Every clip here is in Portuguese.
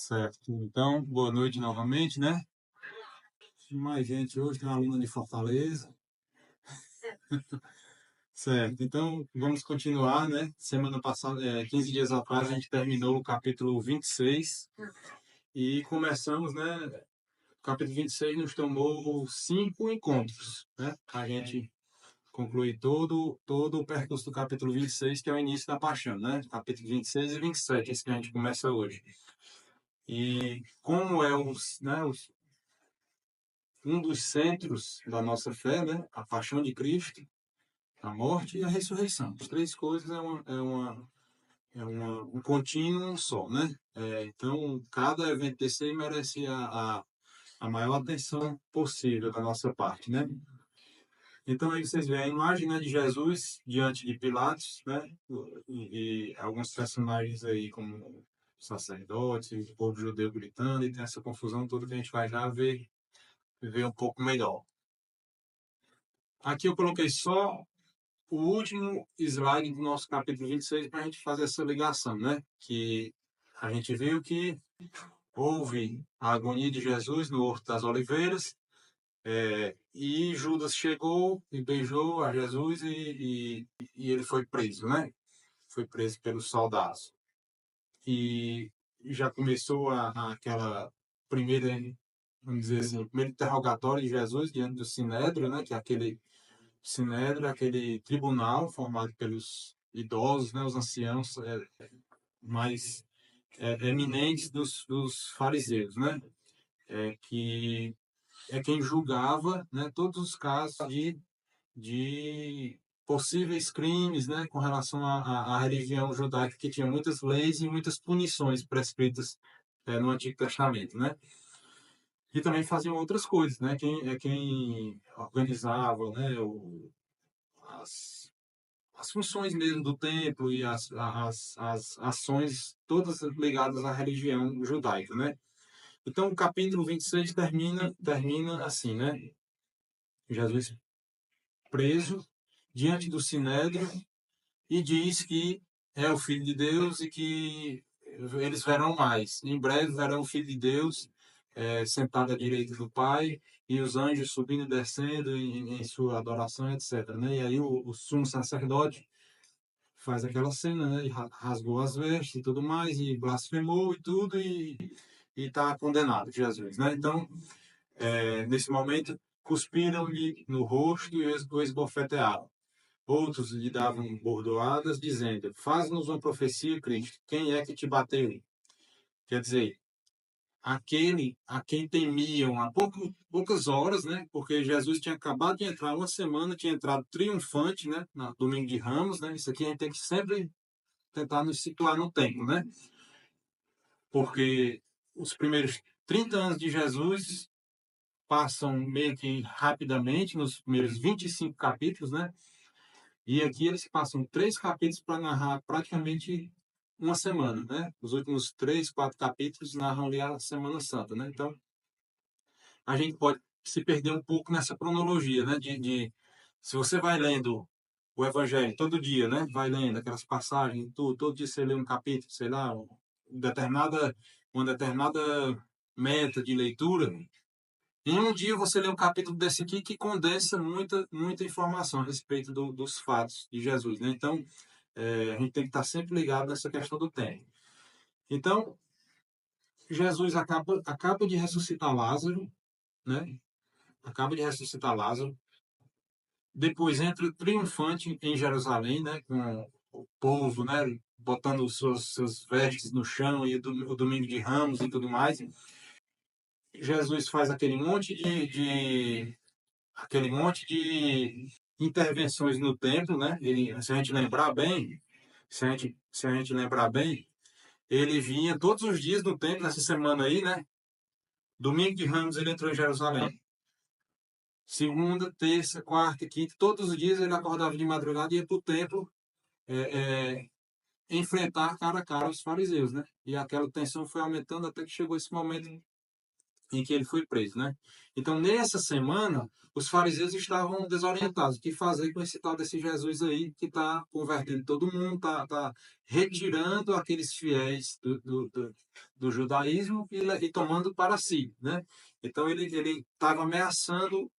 Certo. Então, boa noite novamente, né? Tem mais gente hoje, tem uma aluna de Fortaleza. Certo. Então, vamos continuar, né? Semana passada, 15 dias atrás, a gente terminou o capítulo 26 e começamos, né? O capítulo 26 nos tomou 5 encontros, né? A gente conclui todo o percurso do capítulo 26, que é o início da paixão, né? Capítulo 26 e 27, esse que a gente começa hoje. E como é um dos centros da nossa fé, né? A paixão de Cristo, a morte e a ressurreição. As três coisas um contínuo só, né? Então, cada evento desse aí merece a maior atenção possível da nossa parte, né? Então, aí vocês veem a imagem, né, de Jesus diante de Pilatos, né? E alguns personagens aí, como sacerdotes, o povo judeu gritando, e tem essa confusão toda que a gente vai já ver um pouco melhor. Aqui eu coloquei só o último slide do nosso capítulo 26 para a gente fazer essa ligação, né? Que a gente viu que houve a agonia de Jesus no Horto das Oliveiras, e Judas chegou e beijou a Jesus e ele foi preso, né? Foi preso pelos soldados. E já começou aquela primeira, vamos dizer assim, primeiro interrogatório de Jesus diante do Sinédrio, né? Que é aquele Sinédrio, aquele tribunal formado pelos idosos, né, os anciãos mais eminentes dos fariseus, né, que é quem julgava, né, todos os casos de possíveis crimes, né, com relação à religião judaica, que tinha muitas leis e muitas punições prescritas no Antigo Testamento, né. E também faziam outras coisas, né, quem organizava, né, as as funções mesmo do templo e as ações todas ligadas à religião judaica, né? Então, o capítulo 26 termina assim, né? Jesus preso diante do Sinédrio e diz que é o Filho de Deus e que eles verão mais. Em breve verão o Filho de Deus sentado à direita do Pai e os anjos subindo e descendo em sua adoração, etc. Né? E aí o sumo sacerdote faz aquela cena, né? E rasgou as vestes e tudo mais, e blasfemou e tudo, e está condenado, Jesus, né? Então, nesse momento, cuspiram-lhe no rosto e o esbofetearam. Outros lhe davam bordoadas, dizendo: Faz-nos uma profecia, Cristo, quem é que te bateu? Quer dizer, aquele a quem temiam há poucas horas, né? Porque Jesus tinha acabado de entrar uma semana, tinha entrado triunfante, né? No domingo de Ramos, né? Isso aqui a gente tem que sempre tentar nos situar no tempo, né? Porque os primeiros 30 anos de Jesus passam meio que rapidamente, nos primeiros 25 capítulos, né? E aqui eles passam 3 capítulos para narrar praticamente uma semana, né? Os últimos 3, 4 capítulos narram ali a Semana Santa, né? Então, a gente pode se perder um pouco nessa cronologia, né? Se você vai lendo o Evangelho todo dia, né? Vai lendo aquelas passagens, tudo, todo dia você lê um capítulo, sei lá, uma determinada meta de leitura. Em um dia você lê um capítulo desse aqui que condensa muita informação a respeito dos fatos de Jesus, né? Então, a gente tem que estar sempre ligado nessa questão do tempo. Então, Jesus acaba de ressuscitar Lázaro, né? Acaba de ressuscitar Lázaro. Depois entra triunfante em Jerusalém, né? Com o povo, né? Botando seus vestes no chão e o domingo de Ramos e tudo mais. Jesus faz aquele monte de intervenções no templo, né? Se a gente lembrar bem, se a gente lembrar bem, ele vinha todos os dias no templo nessa semana aí, né? Domingo de Ramos ele entrou em Jerusalém. Segunda, terça, quarta, quinta, todos os dias ele acordava de madrugada e ia para o templo é, é, enfrentar cara a cara os fariseus, né? E aquela tensão foi aumentando até que chegou esse momento em que ele foi preso, né? Então, nessa semana, os fariseus estavam desorientados. O que fazer com esse tal desse Jesus aí que está convertendo todo mundo, tá retirando aqueles fiéis do judaísmo e tomando para si, né? Então, ele estava ameaçando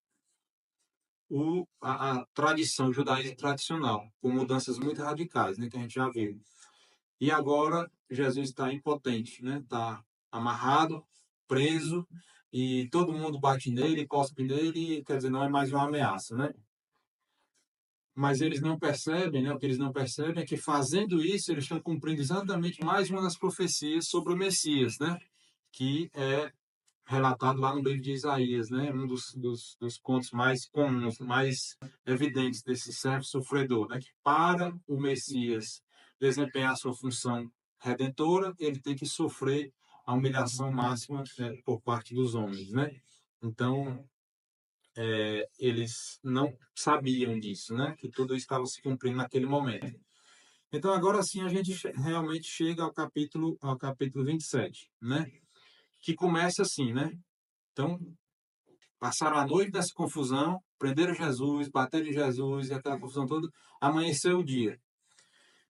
a tradição, o judaísmo tradicional, com mudanças muito radicais, né? Que a gente já viu. E agora Jesus está impotente, né? Está amarrado, preso, e todo mundo bate nele, cospe nele, quer dizer, não é mais uma ameaça, né? Mas eles não percebem, né? O que eles não percebem é que fazendo isso, eles estão cumprindo exatamente mais uma das profecias sobre o Messias, né? Que é relatado lá no livro de Isaías, né? Um dos contos mais comuns, mais evidentes desse servo sofredor, né? Que para o Messias desempenhar sua função redentora, ele tem que sofrer a humilhação máxima, né, por parte dos homens, né? Então, eles não sabiam disso, né? Que tudo estava se cumprindo naquele momento. Então, agora sim, a gente realmente chega ao capítulo 27, né? Que começa assim, né? Então, passaram a noite dessa confusão, prenderam Jesus, bateram em Jesus e aquela confusão toda. Amanheceu o dia.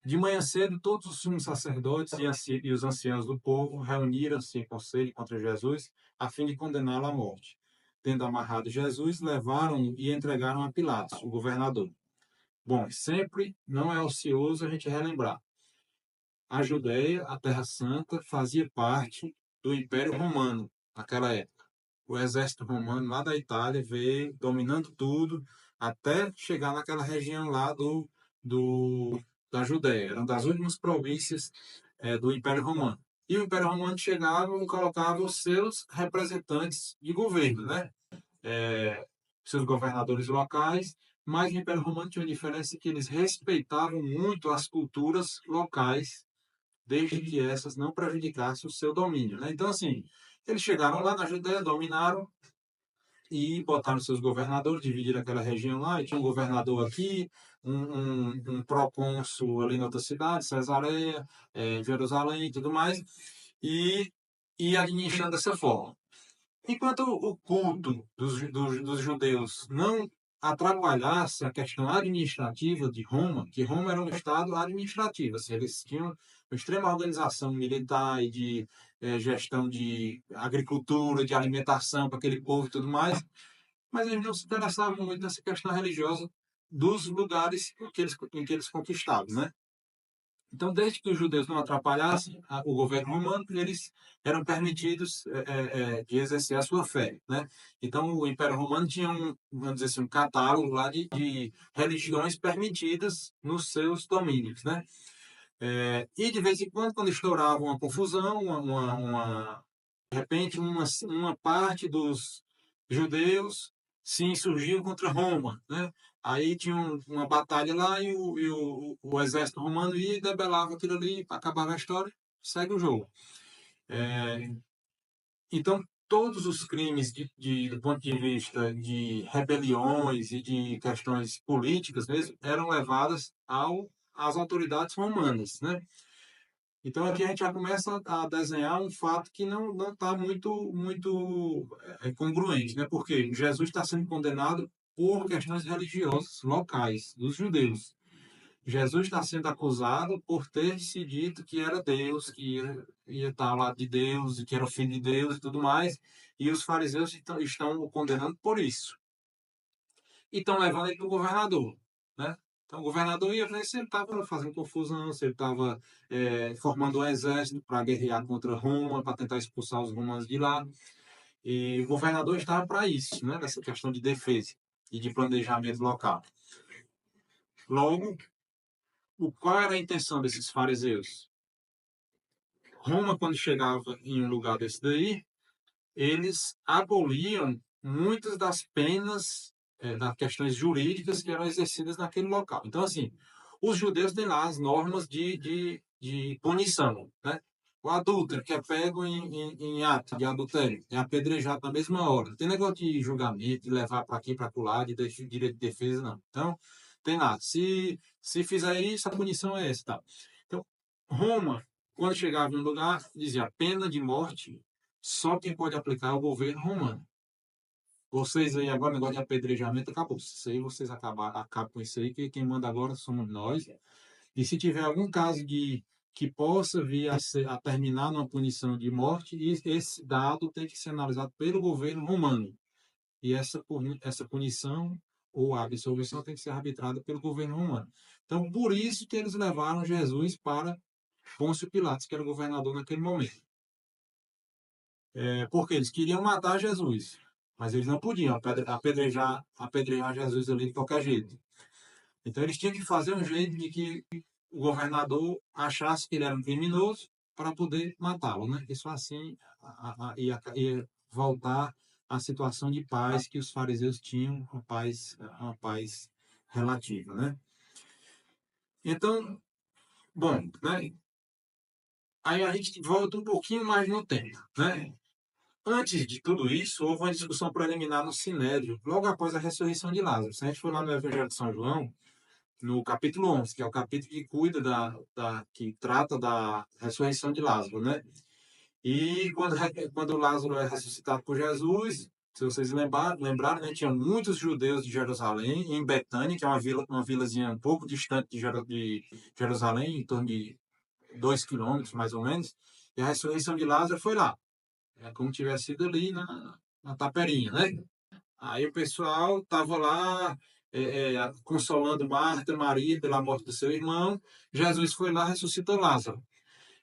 De manhã cedo, todos os sumos sacerdotes e os anciãos do povo reuniram-se em conselho contra Jesus, a fim de condená-lo à morte. Tendo amarrado Jesus, levaram-no e entregaram a Pilatos, o governador. Bom, sempre não é ocioso a gente relembrar. A Judéia, a Terra Santa, fazia parte do Império Romano naquela época. O exército romano lá da Itália veio dominando tudo até chegar naquela região lá da Judéia. Era uma das últimas províncias do Império Romano. E o Império Romano chegava e colocava os seus representantes de governo, né? Seus governadores locais, mas o Império Romano tinha uma diferença que eles respeitavam muito as culturas locais, desde que essas não prejudicassem o seu domínio, né? Então, assim, eles chegaram lá na Judéia, dominaram e botaram seus governadores, dividiram aquela região lá, e tinha um governador aqui, um procônsul ali na outra cidade, Cesareia, Jerusalém e tudo mais, e, e administrando dessa forma. Enquanto o culto dos judeus não atrapalhasse a questão administrativa de Roma, que Roma era um estado administrativo, assim, eles tinham uma extrema organização militar e de gestão de agricultura, de alimentação para aquele povo e tudo mais, mas eles não se interessavam muito nessa questão religiosa dos lugares em que eles conquistavam, né? Então, desde que os judeus não atrapalhassem o governo romano, eles eram permitidos de exercer a sua fé, né? Então, o Império Romano tinha vamos dizer assim, um catálogo lá de religiões permitidas nos seus domínios, né? E de vez em quando estourava uma confusão, de repente, uma parte dos judeus se insurgiu contra Roma, né? Aí tinha uma batalha lá e o exército romano ia e debelava aquilo ali, acabava a história, segue o jogo. Então, todos os crimes do ponto de vista de rebeliões e de questões políticas mesmo, eram levadas às autoridades romanas, né? Então aqui a gente já começa a desenhar um fato que não está muito congruente, né? Porque Jesus está sendo condenado por questões religiosas locais dos judeus. Jesus está sendo acusado por ter se dito que era Deus, que ia estar ao lado de Deus, e que era o filho de Deus e tudo mais, e os fariseus estão o condenando por isso. E estão levando ele para o governador, né? Então, o governador ia ver se ele estava fazendo confusão, se ele estava formando um exército para guerrear contra Roma, para tentar expulsar os romanos de lá. E o governador estava para isso, né? Nessa questão de defesa e de planejamento local. Logo, qual era a intenção desses fariseus? Roma, quando chegava em um lugar desse daí, eles aboliam muitas das penas, das questões jurídicas que eram exercidas naquele local. Então, assim, os judeus têm lá as normas de punição, né? O adúltero, que é pego em ato de adultério, é apedrejado na mesma hora. Não tem negócio de julgamento, de levar para aqui, para lá, de direito de defesa, não. Então, tem lá. Se fizer isso, a punição é essa. Tá? Então, Roma, quando chegava em um lugar, dizia pena de morte só quem pode aplicar é o governo romano. Vocês aí agora, negócio de apedrejamento, acabou. Isso aí vocês acabam com isso aí, que quem manda agora somos nós. E se tiver algum caso de que possa vir a terminar numa punição de morte, esse dado tem que ser analisado pelo governo romano. E essa punição ou a absolvição tem que ser arbitrada pelo governo romano. Então, por isso que eles levaram Jesus para Pôncio Pilatos, que era o governador naquele momento. Porque eles queriam matar Jesus, mas eles não podiam apedrejar Jesus ali de qualquer jeito. Então, eles tinham que fazer um jeito de que o governador achasse que ele era um criminoso para poder matá-lo, né? Isso assim ia voltar à situação de paz que os fariseus tinham, uma paz relativa, né? Então, bom, né? Aí a gente volta um pouquinho mais no tempo, né? Antes de tudo isso, houve uma discussão preliminar no Sinédrio, logo após a ressurreição de Lázaro. Se a gente for lá no Evangelho de São João, no capítulo 11, que é o capítulo que cuida que trata da ressurreição de Lázaro, né? E quando Lázaro é ressuscitado por Jesus, se vocês lembrarem, né, tinha muitos judeus de Jerusalém, em Betânia, que é uma vilazinha um pouco distante de Jerusalém, em torno de 2 quilômetros, mais ou menos, e a ressurreição de Lázaro foi lá. É como tivesse sido ali na Taperinha, né? Aí o pessoal estava lá consolando Marta, Maria pela morte do seu irmão. Jesus foi lá e ressuscitou Lázaro.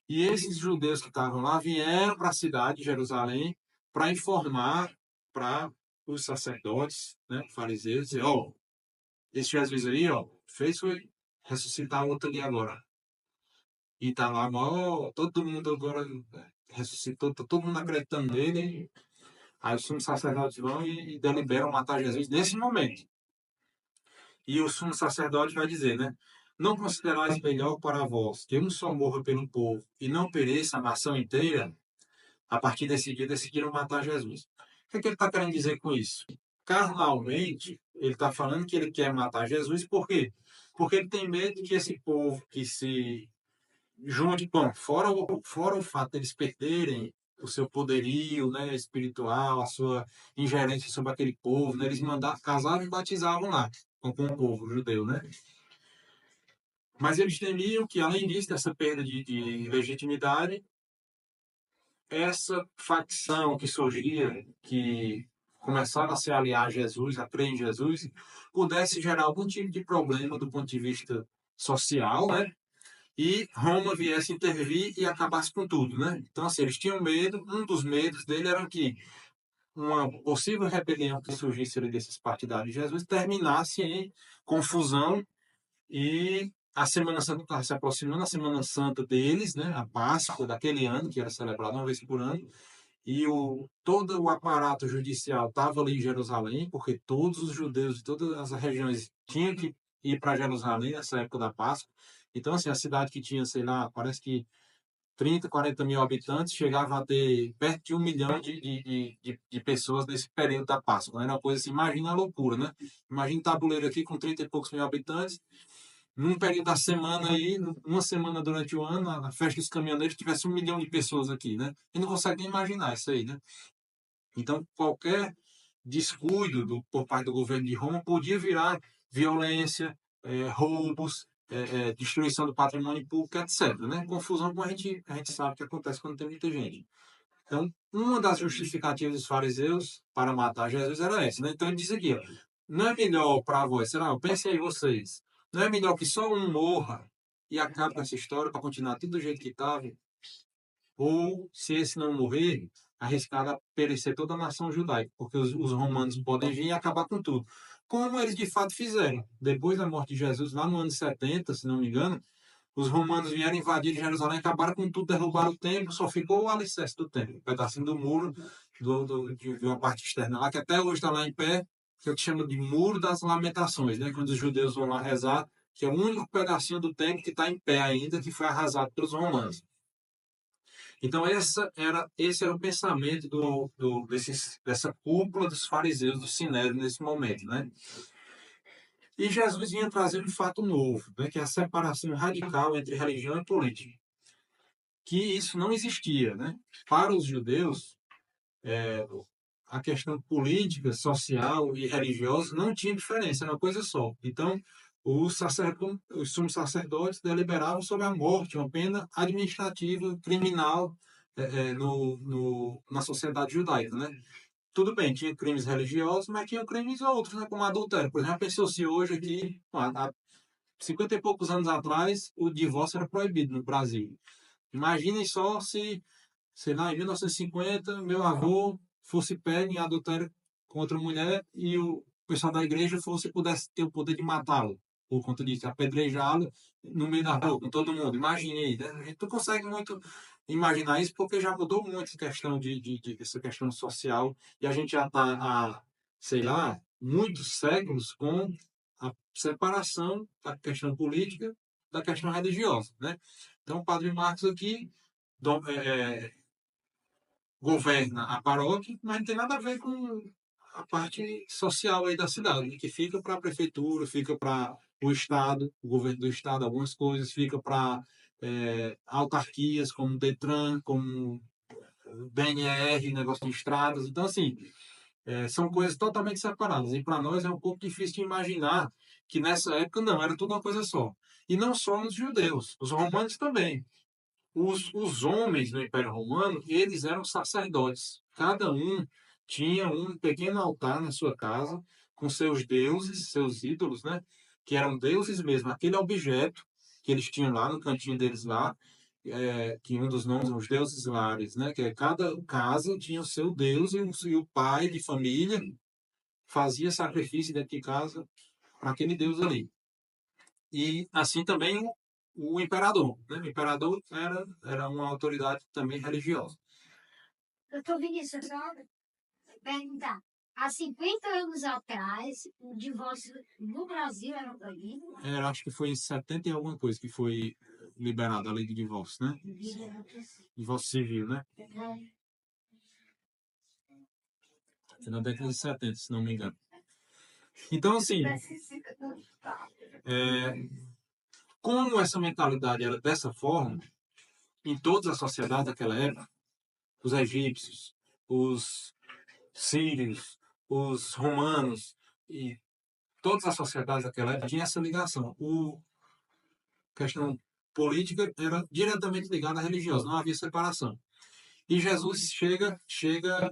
E esses judeus que estavam lá vieram para a cidade de Jerusalém para informar para os sacerdotes, né, fariseus, dizer, ó, esse Jesus aí, ó, foi ressuscitar outro ali agora. E tá lá, ó, todo mundo agora ressuscitou, tá todo mundo acreditando nele. Aí os sumos sacerdotes vão e deliberam matar Jesus nesse momento. E o sumo sacerdote vai dizer, né? Não considerais melhor para vós que um só morra pelo povo e não pereça a nação inteira? A partir desse dia, decidiram matar Jesus. O que é que ele está querendo dizer com isso? Carnalmente, ele está falando que ele quer matar Jesus, por quê? Porque ele tem medo que esse povo que se junte, bom, fora o fato deles perderem o seu poderio, né, espiritual, a sua ingerência sobre aquele povo, né, eles casavam e batizavam lá com o povo judeu, né? Mas eles temiam que, além disso, dessa perda de legitimidade, essa facção que surgia, que começava a se aliar a Jesus, a crer em Jesus, pudesse gerar algum tipo de problema do ponto de vista social, né? E Roma viesse intervir e acabasse com tudo, né? Então, assim, eles tinham medo, um dos medos dele era que uma possível rebelião que surgisse ali desses partidários de Jesus terminasse em confusão e a Semana Santa estava se aproximando, a Semana Santa deles, né? A Páscoa daquele ano, que era celebrada uma vez por ano, e todo o aparato judicial estava ali em Jerusalém, porque todos os judeus de todas as regiões tinham que ir para Jerusalém nessa época da Páscoa. Então, assim, a cidade que tinha, sei lá, parece que 30, 40 mil habitantes, chegava a ter perto de 1 milhão de pessoas nesse período da Páscoa. Era uma coisa assim, imagina a loucura, né? Imagina um tabuleiro aqui com 30 e poucos mil habitantes, num período da semana aí, uma semana durante o ano, na festa dos caminhoneiros, tivesse 1 milhão de pessoas aqui, né? E não consegue nem imaginar isso aí, né? Então, qualquer descuido por parte do governo de Roma podia virar violência, roubos, destruição do patrimônio público, etc. Né? Confusão, como a gente sabe que acontece quando tem muita gente. Então, uma das justificativas dos fariseus para matar Jesus era essa. Né? Então, ele diz aqui, ó, não é melhor para vós, sei lá, pensem aí vocês, não é melhor que só um morra e acabe com essa história para continuar tudo do jeito que estava? Ou, se esse não morrer, arriscado a perecer toda a nação judaica, porque os romanos podem vir e acabar com tudo. Como eles de fato fizeram. Depois da morte de Jesus, lá no ano 70, se não me engano, os romanos vieram invadir Jerusalém, acabaram com tudo, derrubaram o templo, só ficou o alicerce do templo, um pedacinho do muro, de uma parte externa lá, que até hoje está lá em pé, que é o que chama de Muro das Lamentações, né? Quando os judeus vão lá rezar, que é o único pedacinho do templo que está em pé ainda, que foi arrasado pelos romanos. Então, esse era o pensamento dessa cúpula dos fariseus do Sinédrio nesse momento, né? E Jesus vinha trazer um fato novo, né? Que é a separação radical entre religião e política. Que isso não existia, né? Para os judeus, a questão política, social e religiosa não tinha diferença, era uma coisa só. Então, os sumos sacerdotes deliberavam sobre a morte, uma pena administrativa, criminal, na sociedade judaica, né? Tudo bem, tinha crimes religiosos, mas tinha crimes outros, né? Como adultério. Por exemplo, pensou se hoje aqui, há 50 e poucos anos atrás, o divórcio era proibido no Brasil. Imaginem só se, sei lá, em 1950, meu avô fosse pego em adultério com outra mulher e o pessoal da igreja pudesse ter o poder de matá-lo, por conta disso, apedrejá-lo no meio da rua, com todo mundo. Imagine aí, né? A gente não consegue muito imaginar isso porque já mudou muito essa questão essa questão social e a gente já está há, sei lá, muitos séculos com a separação da questão política da questão religiosa, né? Então, o Padre Marcos aqui do- é, é, governa a paróquia, mas não tem nada a ver com a parte social aí da cidade, que fica para a prefeitura, fica para o Estado, o governo do Estado, algumas coisas, fica para autarquias como Detran, como BNR, negócio de estradas. Então, assim, são coisas totalmente separadas. E para nós é um pouco difícil de imaginar que nessa época não, era tudo uma coisa só. E não só os judeus, os romanos também. Os homens no Império Romano, eles eram sacerdotes. Cada um tinha um pequeno altar na sua casa com seus deuses, seus ídolos, né? Que eram deuses mesmo. Aquele objeto que eles tinham lá no cantinho deles lá, que um dos nomes, os deuses lares, né? Que cada casa tinha o seu deus e o pai de família fazia sacrifício dentro de casa para aquele deus ali. E assim também o imperador, né? O imperador era uma autoridade também religiosa. Doutor Vinícius, só perguntar. Há 50 anos atrás, o divórcio no Brasil era proibido? Acho que foi em 70 e alguma coisa que foi liberada a lei de divórcio, né? Divórcio civil, né? Foi na década de 70, se não me engano. Então, assim, como essa mentalidade era dessa forma, em todas as sociedades daquela época, os egípcios, os sírios, os romanos e todas as sociedades daquela época tinham essa ligação. A questão política era diretamente ligada à religiosa, não havia separação. E Jesus chega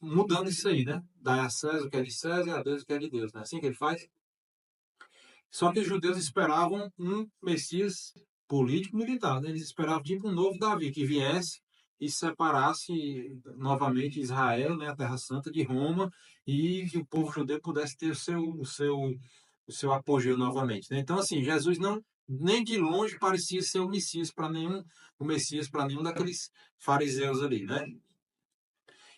mudando isso aí, né? Dá a César o que é de César e a Deus o que é de Deus, né? Assim que ele faz. Só que os judeus esperavam um Messias político-militar, né? Eles esperavam tipo um novo Davi, que viesse e separasse novamente Israel, né, a Terra Santa, de Roma, e que o povo judeu pudesse ter o seu apogeu novamente, né? Então, assim, Jesus não nem de longe parecia ser o Messias para nenhum daqueles fariseus ali, né?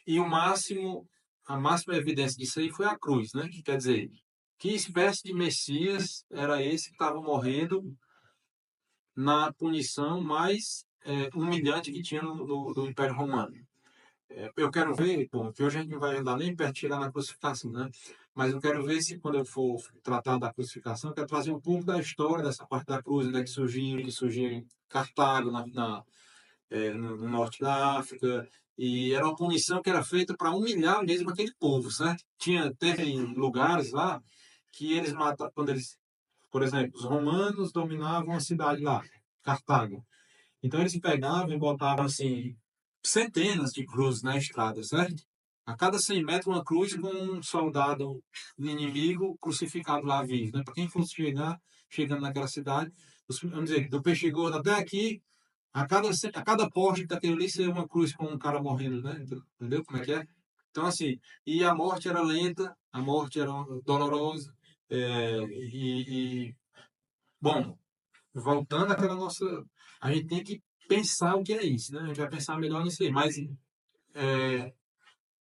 E a máxima evidência disso aí foi a cruz, né? Que quer dizer, que espécie de Messias era esse que estava morrendo na punição mais humilhante que tinha no Império Romano? Eu quero ver, bom, que hoje a gente não vai andar nem perto de chegar na crucificação, né? Mas eu quero ver se, quando eu for tratar da crucificação, eu quero trazer um pouco da história dessa parte da cruz, né, que surgiu em Cartago, no norte da África, e era uma punição que era feita para humilhar mesmo aquele povo, certo? Teve lugares lá que eles matavam, por exemplo, os romanos dominavam a cidade lá, Cartago. Então eles pegavam e botavam assim centenas de cruzes na estrada, certo? A cada 100 metros uma cruz com um soldado inimigo crucificado lá vivo, né? Para quem fosse chegando naquela cidade, vamos dizer, do peixe gordo até aqui, a cada poste daquele ali ser uma cruz com um cara morrendo, né? Entendeu como é que é? Então, assim, e a morte era lenta, a morte era dolorosa, bom, voltando àquela nossa. A gente tem que pensar o que é isso, né? A gente vai pensar melhor nisso aí, mas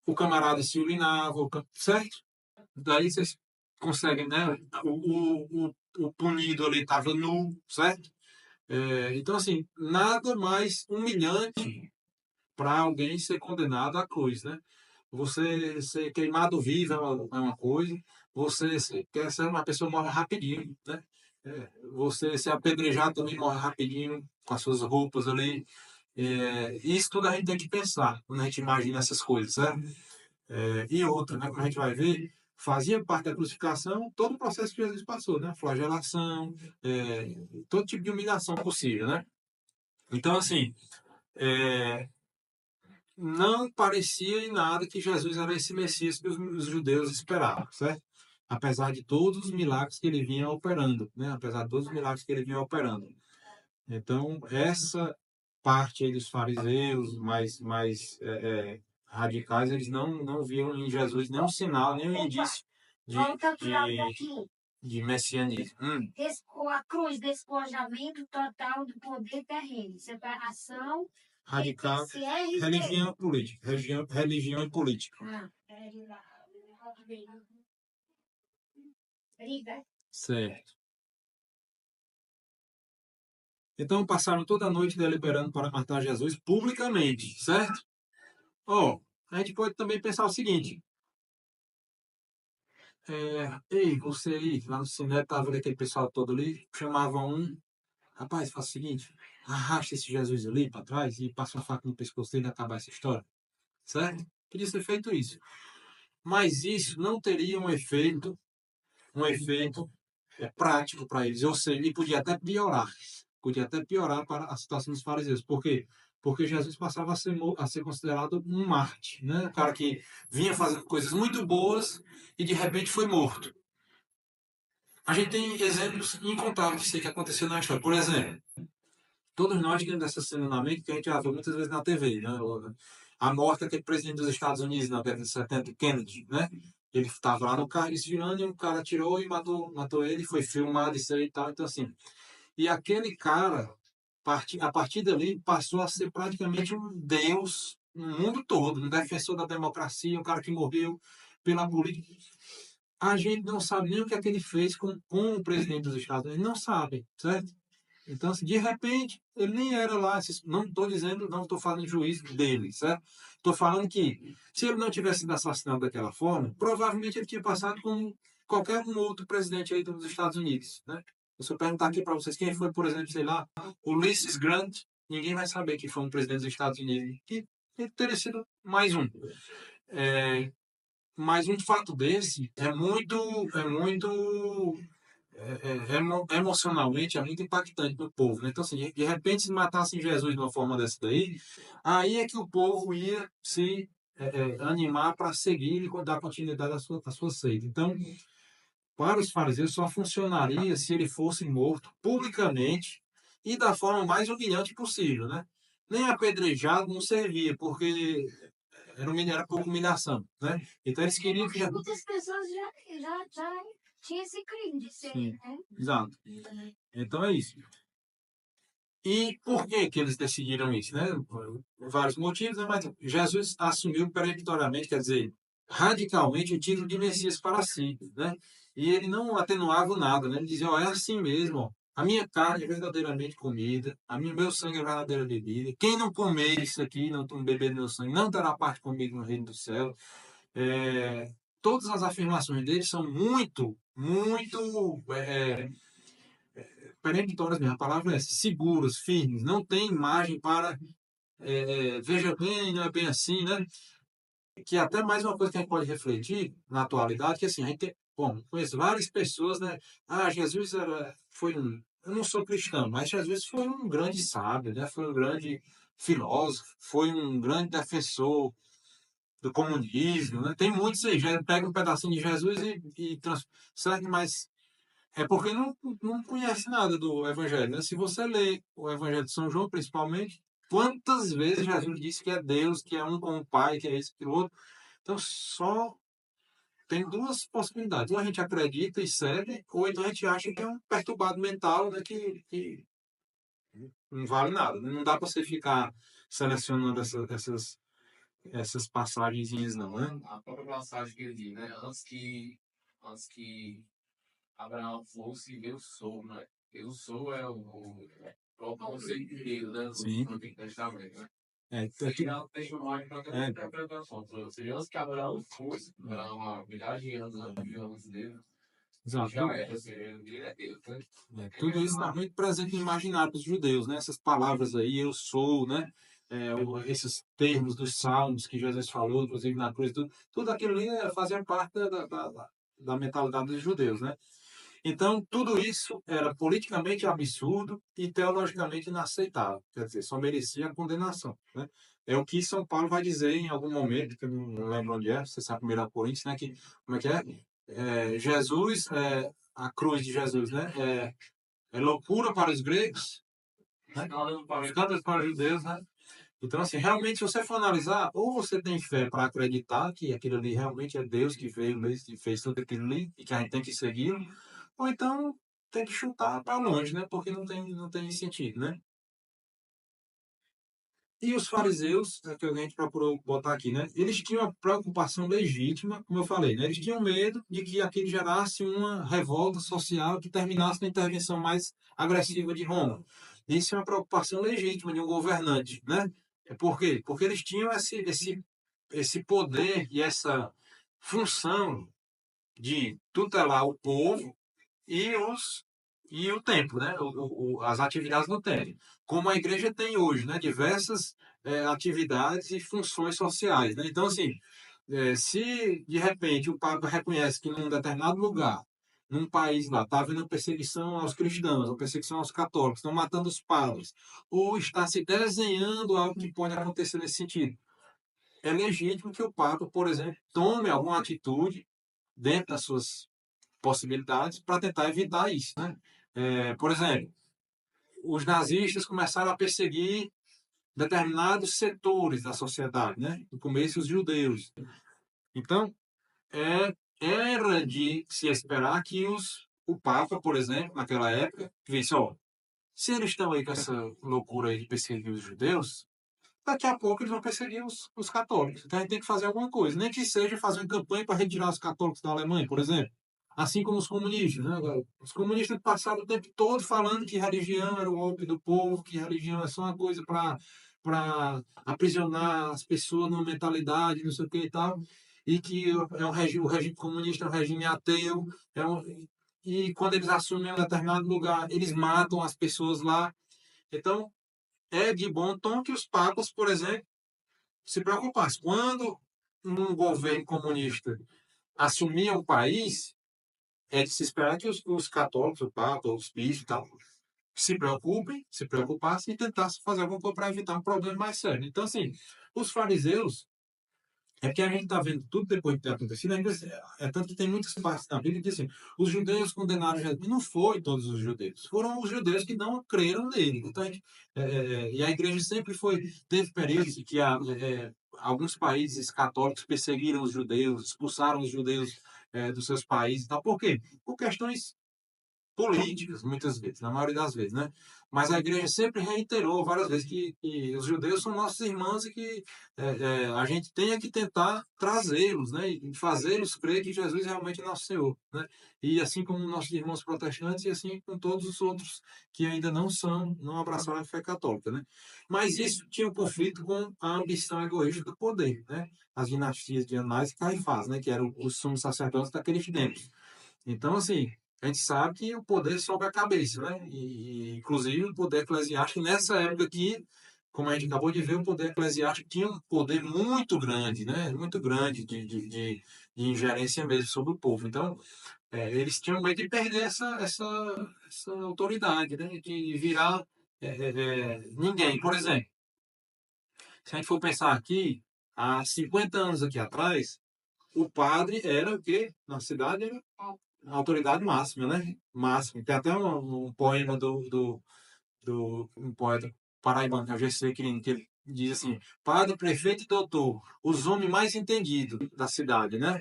o camarada se urinava, certo? Daí vocês conseguem, né? O punido ali estava nu, certo? Então, assim, nada mais humilhante para alguém ser condenado à cruz, né? Você ser queimado vivo é uma coisa, quer ser uma pessoa morre rapidinho, né? Você ser apedrejado também morre rapidinho com as suas roupas ali. Isso tudo a gente tem que pensar quando a gente imagina essas coisas, certo? E outra, né, como a gente vai ver, fazia parte da crucificação todo o processo que Jesus passou, né? Flagelação, todo tipo de humilhação possível, né? Então, assim, é, não parecia em nada que Jesus era esse Messias que os judeus esperavam, certo? Apesar de todos os milagres que ele vinha operando, né? Apesar de todos os milagres que ele vinha operando. Então, essa parte aí dos fariseus radicais, eles não viam em Jesus nenhum sinal, nenhum indício de, Volta para de, daqui. de messianismo. A cruz, despojamento total do poder terreno, separação Radical, entre CR e religião e política. Religião e política. briga. Certo. Então passaram toda a noite deliberando para matar Jesus publicamente, certo? A gente pode também pensar o seguinte: ei, você aí, lá no cinema, estava vendo aquele pessoal todo ali, chamava um, rapaz, faz o seguinte, arrasta esse Jesus ali para trás e passa uma faca no pescoço dele e acabar essa história, certo? Podia ser feito isso. Mas isso não teria um efeito prático para eles, ou seja, e podia até piorar para a situação dos fariseus. Por quê? Porque Jesus passava a ser considerado um Marte, né? Um cara que vinha fazendo coisas muito boas e de repente foi morto. A gente tem exemplos incontáveis disso que aconteceu na história. Por exemplo, todos nós temos essa cena na mente que a gente já viu muitas vezes na TV, né? A morte daquele presidente dos Estados Unidos na década de 70, Kennedy, né? Ele estava lá no carro desviando e um cara atirou e matou ele, foi filmado isso aí e tal. Então, assim, e aquele cara, a partir dali, passou a ser praticamente um deus no mundo todo, um defensor da democracia, um cara que morreu pela política. A gente não sabe nem o que é que ele fez com o presidente dos Estados Unidos, não sabe, certo? Então, assim, de repente, ele nem era lá, não estou dizendo, não estou falando em juízo dele, certo? Estou falando que, se ele não tivesse sido assassinado daquela forma, provavelmente ele tinha passado como qualquer um outro presidente aí dos Estados Unidos, né? Se eu perguntar aqui para vocês quem foi, por exemplo, sei lá, Ulysses Grant, ninguém vai saber que foi um presidente dos Estados Unidos, que teria sido mais um. Mas um fato desse emocionalmente é muito impactante para o povo, né? Então, assim, de repente, se matassem Jesus de uma forma dessa daí, aí é que o povo ia se animar para seguir e dar continuidade à sua seita. Então, para os fariseus, só funcionaria se ele fosse morto publicamente e da forma mais humilhante possível, né? Nem apedrejado não servia, porque era pouca humilhação, né? Então, eles queriam que... Muitas pessoas já tinham esse crime de ser, Sim, né? exato. Então, é isso. E por que que eles decidiram isso, né? Por vários motivos, né? Mas Jesus assumiu peremptoriamente, quer dizer, radicalmente o título de Messias para si, né? E ele não atenuava nada, né? Ele dizia, ó, é assim mesmo, ó. A minha carne é verdadeiramente comida, meu sangue é verdadeira bebida. Quem não comer isso aqui, não beber do meu sangue, não terá parte comigo no reino do céu. Todas as afirmações dele são muito, muito peremptórias mesmo, a palavra é essa, seguros, firmes, não tem margem para veja bem, não é bem assim, né? Que é até mais uma coisa que a gente pode refletir na atualidade, que assim, a gente tem, bom, conheço várias pessoas, né? Jesus foi eu não sou cristão, mas Jesus foi um grande sábio, né? Foi um grande filósofo, foi um grande defensor do comunismo, né? Tem muitos aí, já pega um pedacinho de Jesus certo? Mas é porque não conhece nada do Evangelho, né? Se você lê o Evangelho de São João, principalmente, quantas vezes Jesus disse que é Deus, que é um com o Pai, que é isso, que é o outro. Então, só tem duas possibilidades. Ou a gente acredita e segue, ou então a gente acha que é um perturbado mental, né, que não vale nada. Não dá para você ficar selecionando essas passagenzinhas, não, né? A própria passagem que ele diz, né? Antes que Abraão fosse, eu sou, né? Eu sou é o próprio conceito de Deus, né? Sim. No Antigo Testamento, né? Então, E ela tem mais para ter interpretação. Ou seja, antes que Abraão fosse, para uma milhagem de anos antes dele, Exato. Já era, assim, ele é Deus, né? Tudo isso está muito presente no imaginário dos judeus, né? Essas palavras aí, eu sou, né? Esses termos dos salmos que Jesus falou, inclusive na cruz, tudo aquilo ali fazia parte da mentalidade dos judeus, né? Então, tudo isso era politicamente absurdo e teologicamente inaceitável. Quer dizer, só merecia a condenação, né? É o que São Paulo vai dizer em algum momento, que eu não lembro onde é, você sabe, 1 Coríntios, né? Que, como é que é? Jesus, a cruz de Jesus, né? É loucura para os gregos, né? Escândalo para os judeus, né? Então, assim, realmente, se você for analisar, ou você tem fé para acreditar que aquilo ali realmente é Deus que veio mesmo e fez tudo aquilo ali e que a gente tem que seguir, ou então tem que chutar para longe, né? Porque não tem sentido, né? E os fariseus, que a gente procurou botar aqui, né? Eles tinham uma preocupação legítima, como eu falei, né? Eles tinham medo de que aquilo gerasse uma revolta social que terminasse na intervenção mais agressiva de Roma. Isso é uma preocupação legítima de um governante, né? Por quê? Porque eles tinham esse poder e essa função de tutelar o povo e o tempo, né? As atividades no tempo. Como a igreja tem hoje, né? Diversas atividades e funções sociais, né? Então, assim, se de repente o Papa reconhece que num determinado lugar, num país lá, está havendo perseguição aos cristãos, ou perseguição aos católicos, estão matando os padres, ou está se desenhando algo que pode acontecer nesse sentido, é legítimo que o Papa, por exemplo, tome alguma atitude dentro das suas possibilidades para tentar evitar isso, né? Por exemplo, os nazistas começaram a perseguir determinados setores da sociedade, né? No começo, os judeus. Então, era de se esperar que o Papa, por exemplo, naquela época, visse, ó, se eles estão aí com essa loucura aí de perseguir os judeus, daqui a pouco eles vão perseguir os católicos. Então a gente tem que fazer alguma coisa. Nem que seja fazer uma campanha para retirar os católicos da Alemanha, por exemplo. Assim como os comunistas, né? Os comunistas passaram o tempo todo falando que religião era o ópio do povo, que religião é só uma coisa para aprisionar as pessoas numa mentalidade, não sei o que e tal, e que o regime comunista é um regime ateu, e quando eles assumem um determinado lugar, eles matam as pessoas lá. Então, é de bom tom que os papas, por exemplo, se preocupassem. Quando um governo comunista assumia o país, é de se esperar que os católicos, o Papa, os bispos e tal, se preocupassem e tentassem fazer alguma coisa para evitar um problema mais sério. Então, assim, os fariseus, é que a gente está vendo tudo depois de ter acontecido, ainda, tanto que tem muitas partes da Bíblia que dizem assim, os judeus condenaram Jesus. E não foi todos os judeus, foram os judeus que não creram nele. Então, e a igreja sempre teve períodos em que alguns países católicos perseguiram os judeus, expulsaram os judeus dos seus países e tal. Por quê? Por questões políticas, muitas vezes, na maioria das vezes, né? Mas a igreja sempre reiterou várias vezes que os judeus são nossos irmãos e que a gente tem que tentar trazê-los, né? E fazê-los crer que Jesus realmente é nosso Senhor, né? E assim como nossos irmãos protestantes e assim com todos os outros que ainda não abraçaram a fé católica, né? Mas isso tinha um conflito com a ambição egoísta do poder, né? As dinastias de Anás e Caifás, né? Que eram os sumos sacerdotes daqueles tempos. Então, assim, a gente sabe que o poder sobe a cabeça, né? Inclusive, o poder eclesiástico, nessa época aqui, como a gente acabou de ver, o poder eclesiástico tinha um poder muito grande, né? Muito grande de ingerência mesmo sobre o povo. Então, eles tinham medo de perder essa autoridade, né? De virar ninguém. Por exemplo, se a gente for pensar aqui, há 50 anos aqui atrás, o padre era o quê? Na cidade era a autoridade máxima, né? Máxima. Tem até um poema do um poeta paraibano, que é o G.C. Quirino, que ele diz assim: padre, prefeito e doutor, os homens mais entendidos da cidade, né?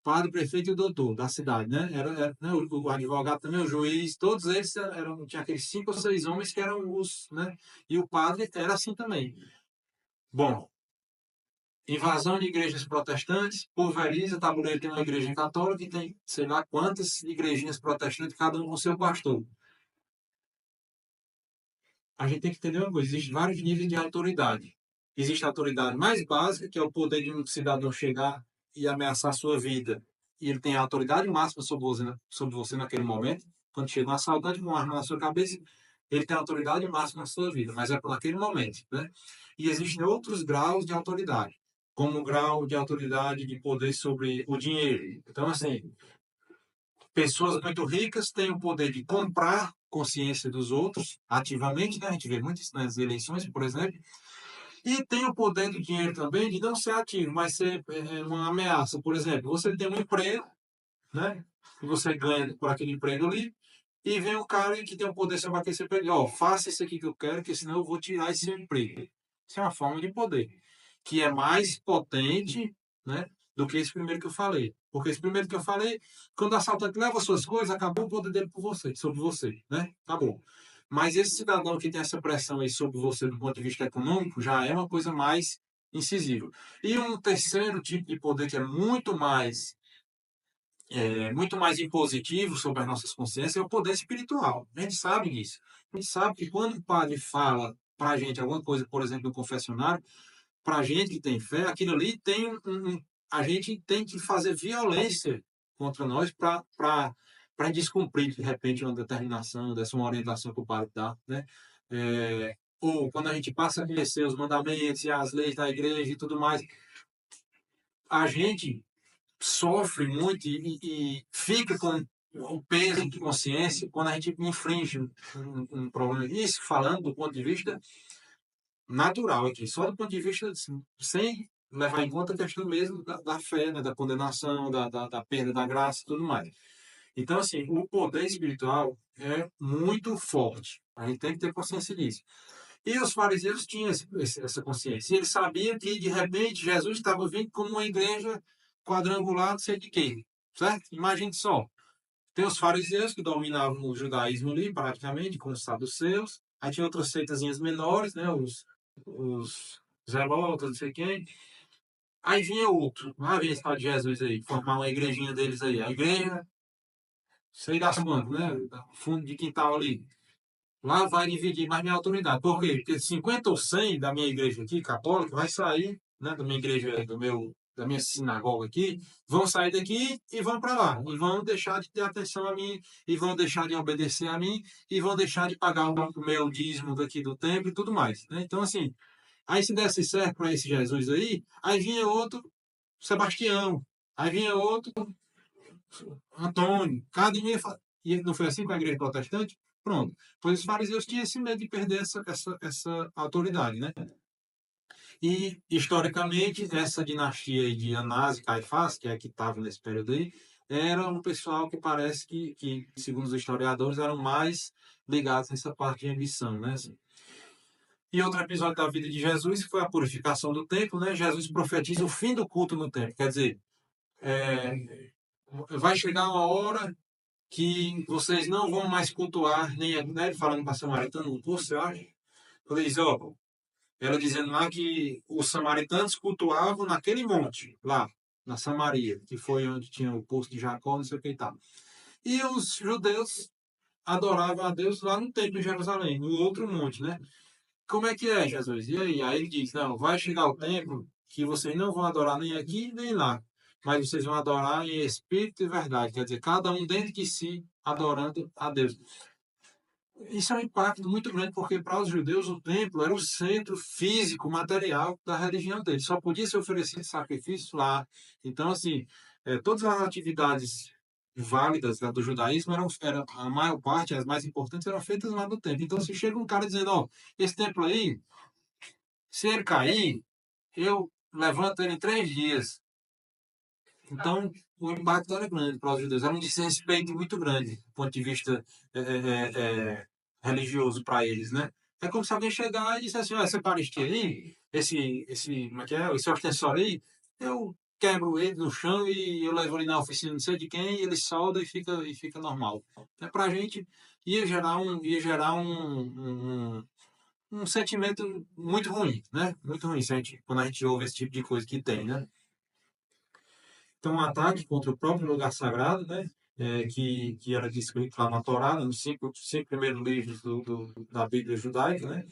Padre, prefeito e doutor da cidade, né? Né? O advogado também, o juiz, todos eles tinha aqueles 5 ou 6 homens que eram né? E o padre era assim também. Bom, invasão de igrejas protestantes, pulveriza, Tabuleiro tem uma igreja católica e tem, sei lá quantas igrejinhas protestantes, cada um com seu pastor. A gente tem que entender uma coisa, existem vários níveis de autoridade. Existe a autoridade mais básica, que é o poder de um cidadão chegar e ameaçar a sua vida e ele tem a autoridade máxima sobre você naquele momento. Quando chega um assaltante com uma arma na sua cabeça, ele tem a autoridade máxima na sua vida, mas é por aquele momento, né? E existem outros graus de autoridade, como o grau de autoridade de poder sobre o dinheiro. Então, assim, pessoas muito ricas têm o poder de comprar consciência dos outros ativamente, né? A gente vê muito isso nas eleições, por exemplo, e tem o poder do dinheiro também de não ser ativo, mas ser uma ameaça. Por exemplo, você tem um emprego, né? E você ganha por aquele emprego ali, e vem um cara que tem o poder sobre aquele seu emprego, ó, faça isso aqui que eu quero, que senão eu vou tirar esse seu emprego. Isso é uma forma de poder, que é mais potente, né, do que esse primeiro que eu falei. Porque esse primeiro que eu falei, quando o assaltante leva suas coisas, acabou o poder dele por você, sobre você, né? Acabou. Mas esse cidadão que tem essa pressão aí sobre você do ponto de vista econômico já é uma coisa mais incisiva. E um terceiro tipo de poder que é muito mais impositivo sobre as nossas consciências é o poder espiritual. A gente sabe disso. A gente sabe que quando o padre fala para a gente alguma coisa, por exemplo, no confessionário, para a gente que tem fé, aquilo ali tem a gente tem que fazer violência contra nós para descumprir, de repente, uma determinação, dessa uma orientação que o padre dá, né? Ou quando a gente passa a conhecer os mandamentos e as leis da igreja e tudo mais, a gente sofre muito e fica com o peso de consciência quando a gente infringe um problema. Isso falando do ponto de vista natural aqui, só do ponto de vista assim, sem levar em conta a questão mesmo da fé, né, da condenação, da perda da graça e tudo mais. Então, assim, o poder espiritual é muito forte. A gente tem que ter consciência disso. E os fariseus tinham essa consciência. E eles sabiam que, de repente, Jesus estava vindo como uma igreja quadrangular, não sei de quê. Certo? Imagine só. Tem os fariseus que dominavam o judaísmo ali, praticamente, com os saduceus. Aí tinha outras seitazinhas menores, né? Os zelotas, não sei quem. Aí vinha outro. Lá vinha esse tal de Jesus aí, formar uma igrejinha deles aí. A igreja, sei das quantas, né? Fundo de quintal ali. Lá vai dividir mais minha autoridade. Por quê? Porque 50 ou 100 da minha igreja aqui, católica, vai sair, né, da minha igreja, da minha sinagoga aqui, vão sair daqui e vão para lá. E vão deixar de ter atenção a mim, e vão deixar de obedecer a mim, e vão deixar de pagar o meu dízimo daqui do templo e tudo mais. Né? Então, assim, aí se desse certo para esse Jesus aí vinha outro Sebastião, aí vinha outro Antônio, cada um ia. E não foi assim com a igreja protestante? Pronto. Pois os fariseus tinham esse medo de perder essa autoridade, né? E, historicamente, essa dinastia aí de Anás e Caifás, que é a que estava nesse período aí, era um pessoal que parece que, segundo os historiadores, eram mais ligados nessa parte de ambição, né? Assim. E outro episódio da vida de Jesus foi a purificação do templo, né? Jesus profetiza o fim do culto no templo. Quer dizer, vai chegar uma hora que vocês não vão mais cultuar, nem, né, ele falando para a samaritana no poço, eu acho. Ele diz, ó, ela dizendo lá que os samaritanos cultuavam naquele monte, lá, na Samaria, que foi onde tinha o poço de Jacó, não sei o que e tal. E os judeus adoravam a Deus lá no templo de Jerusalém, no outro monte, né? Como é que é, Jesus? E aí? Aí ele diz, não, vai chegar o tempo que vocês não vão adorar nem aqui, nem lá. Mas vocês vão adorar em espírito e verdade. Quer dizer, cada um dentro de si adorando a Deus. Isso é um impacto muito grande, porque para os judeus o templo era o centro físico, material da religião deles. Só podia ser oferecido sacrifício lá. Então, assim, todas as atividades válidas do judaísmo a maior parte, as mais importantes, eram feitas lá no templo. Então, se chega um cara dizendo, ó, esse templo aí, se ele cair, eu levanto ele em 3 dias. Então, o impacto era grande para os judeus. Era um desrespeito muito grande, do ponto de vista religioso para eles, né? É como se alguém chegar e dissesse assim, essa Eucaristia aí, como é que é? Esse ostensório aí, eu quebro ele no chão e eu levo ele na oficina não sei de quem, e ele solda e fica normal. Para a gente, ia gerar um sentimento muito ruim, né? Muito ruim, quando a gente ouve esse tipo de coisa que tem, né? Então, um ataque contra o próprio lugar sagrado, né? Que era descrito lá na Torá, nos cinco primeiros livros da Bíblia judaica, né?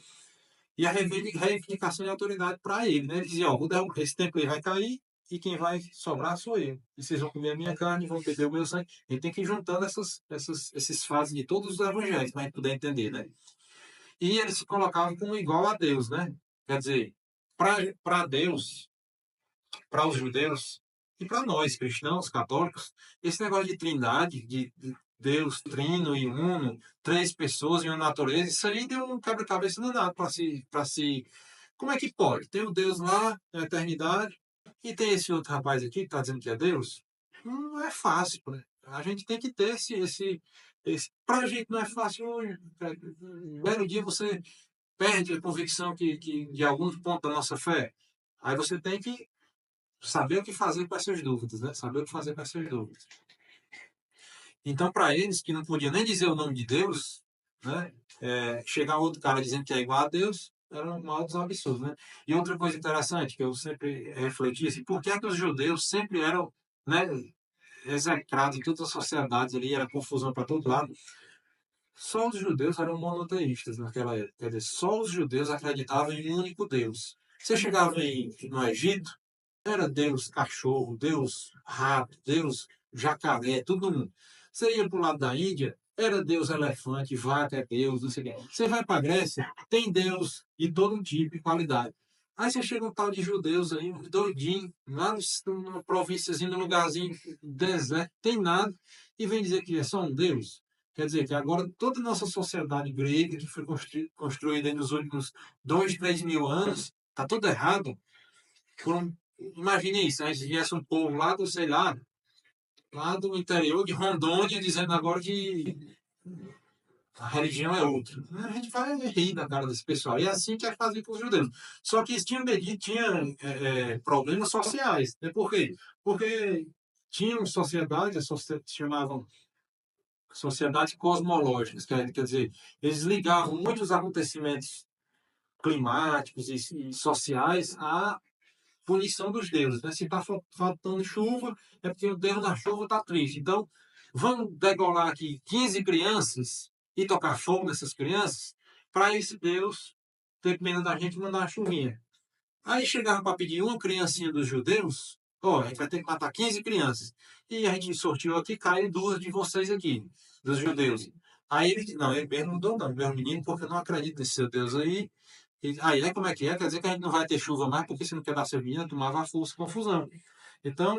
E a reivindicação de autoridade para ele, né? Ele dizia, ó, esse templo aí vai cair e quem vai sobrar sou eu. E vocês vão comer a minha carne, vão beber o meu sangue. A gente tem que ir juntando esses fases de todos os evangelhos para a gente poder entender, né? E eles se colocavam como igual a Deus, né? Quer dizer, para Deus, para os judeus e para nós, cristãos, católicos, esse negócio de trindade, de Deus trino e uno, três pessoas em uma natureza, isso aí deu um quebra-cabeça danado para se. Como é que pode? Tem o Deus lá na eternidade e tem esse outro rapaz aqui que está dizendo que é Deus? Não é fácil, né? A gente tem que ter esse. Para a gente não é fácil hoje. Um belo dia você perde a convicção que de alguns pontos da nossa fé. Aí você tem que saber o que fazer com essas dúvidas, né? Saber o que fazer com essas dúvidas. Então, para eles, que não podiam nem dizer o nome de Deus, né? Chegar outro cara dizendo que é igual a Deus, era um mal dos absurdos, né? E outra coisa interessante que eu sempre refleti, assim, por que é que os judeus sempre eram, né, execrados em todas as sociedades ali, era confusão para todo lado? Só os judeus eram monoteístas naquela época. Quer dizer, só os judeus acreditavam em um único Deus. Você chegava no Egito, era Deus cachorro, Deus rato, Deus jacaré, tudo mundo. Você ia para o lado da Índia, era Deus elefante, vaca é Deus, não sei o quê. Você vai para a Grécia, tem Deus de todo tipo e qualidade. Aí você chega um tal de judeus aí, doidinho, lá numa provínciazinha, num lugarzinho deserto, tem nada, e vem dizer que é só um Deus. Quer dizer, que agora toda a nossa sociedade grega, que foi construída nos últimos 2, 3 mil anos, está tudo errado. Imagine isso, né? Se viesse um povo lá do, sei lá do interior de Rondônia, dizendo agora que a religião é outra. A gente vai rir da cara desse pessoal. E é assim que é fazer com os judeus. Só que eles tinham problemas sociais. Né? Por quê? Porque tinham sociedades, chamavam sociedades cosmológicas, quer dizer, eles ligavam muitos acontecimentos climáticos e sociais à punição dos deuses. Né? Se está faltando chuva, é porque o deus da chuva está triste. Então, vamos degolar aqui 15 crianças e tocar fogo nessas crianças para esse deus ter pena da gente e mandar uma chuvinha. Aí chegava para pedir uma criancinha dos judeus, ó, a gente vai ter que matar 15 crianças. E a gente sorteou aqui, caem duas de vocês aqui, dos judeus. Aí ele disse, não, ele mesmo não dou não, meu menino, porque eu não acredito nesse seu Deus aí. Aí é como é que é? Quer dizer que a gente não vai ter chuva mais, porque se não quer dar seu menino, tomava força, confusão. Então,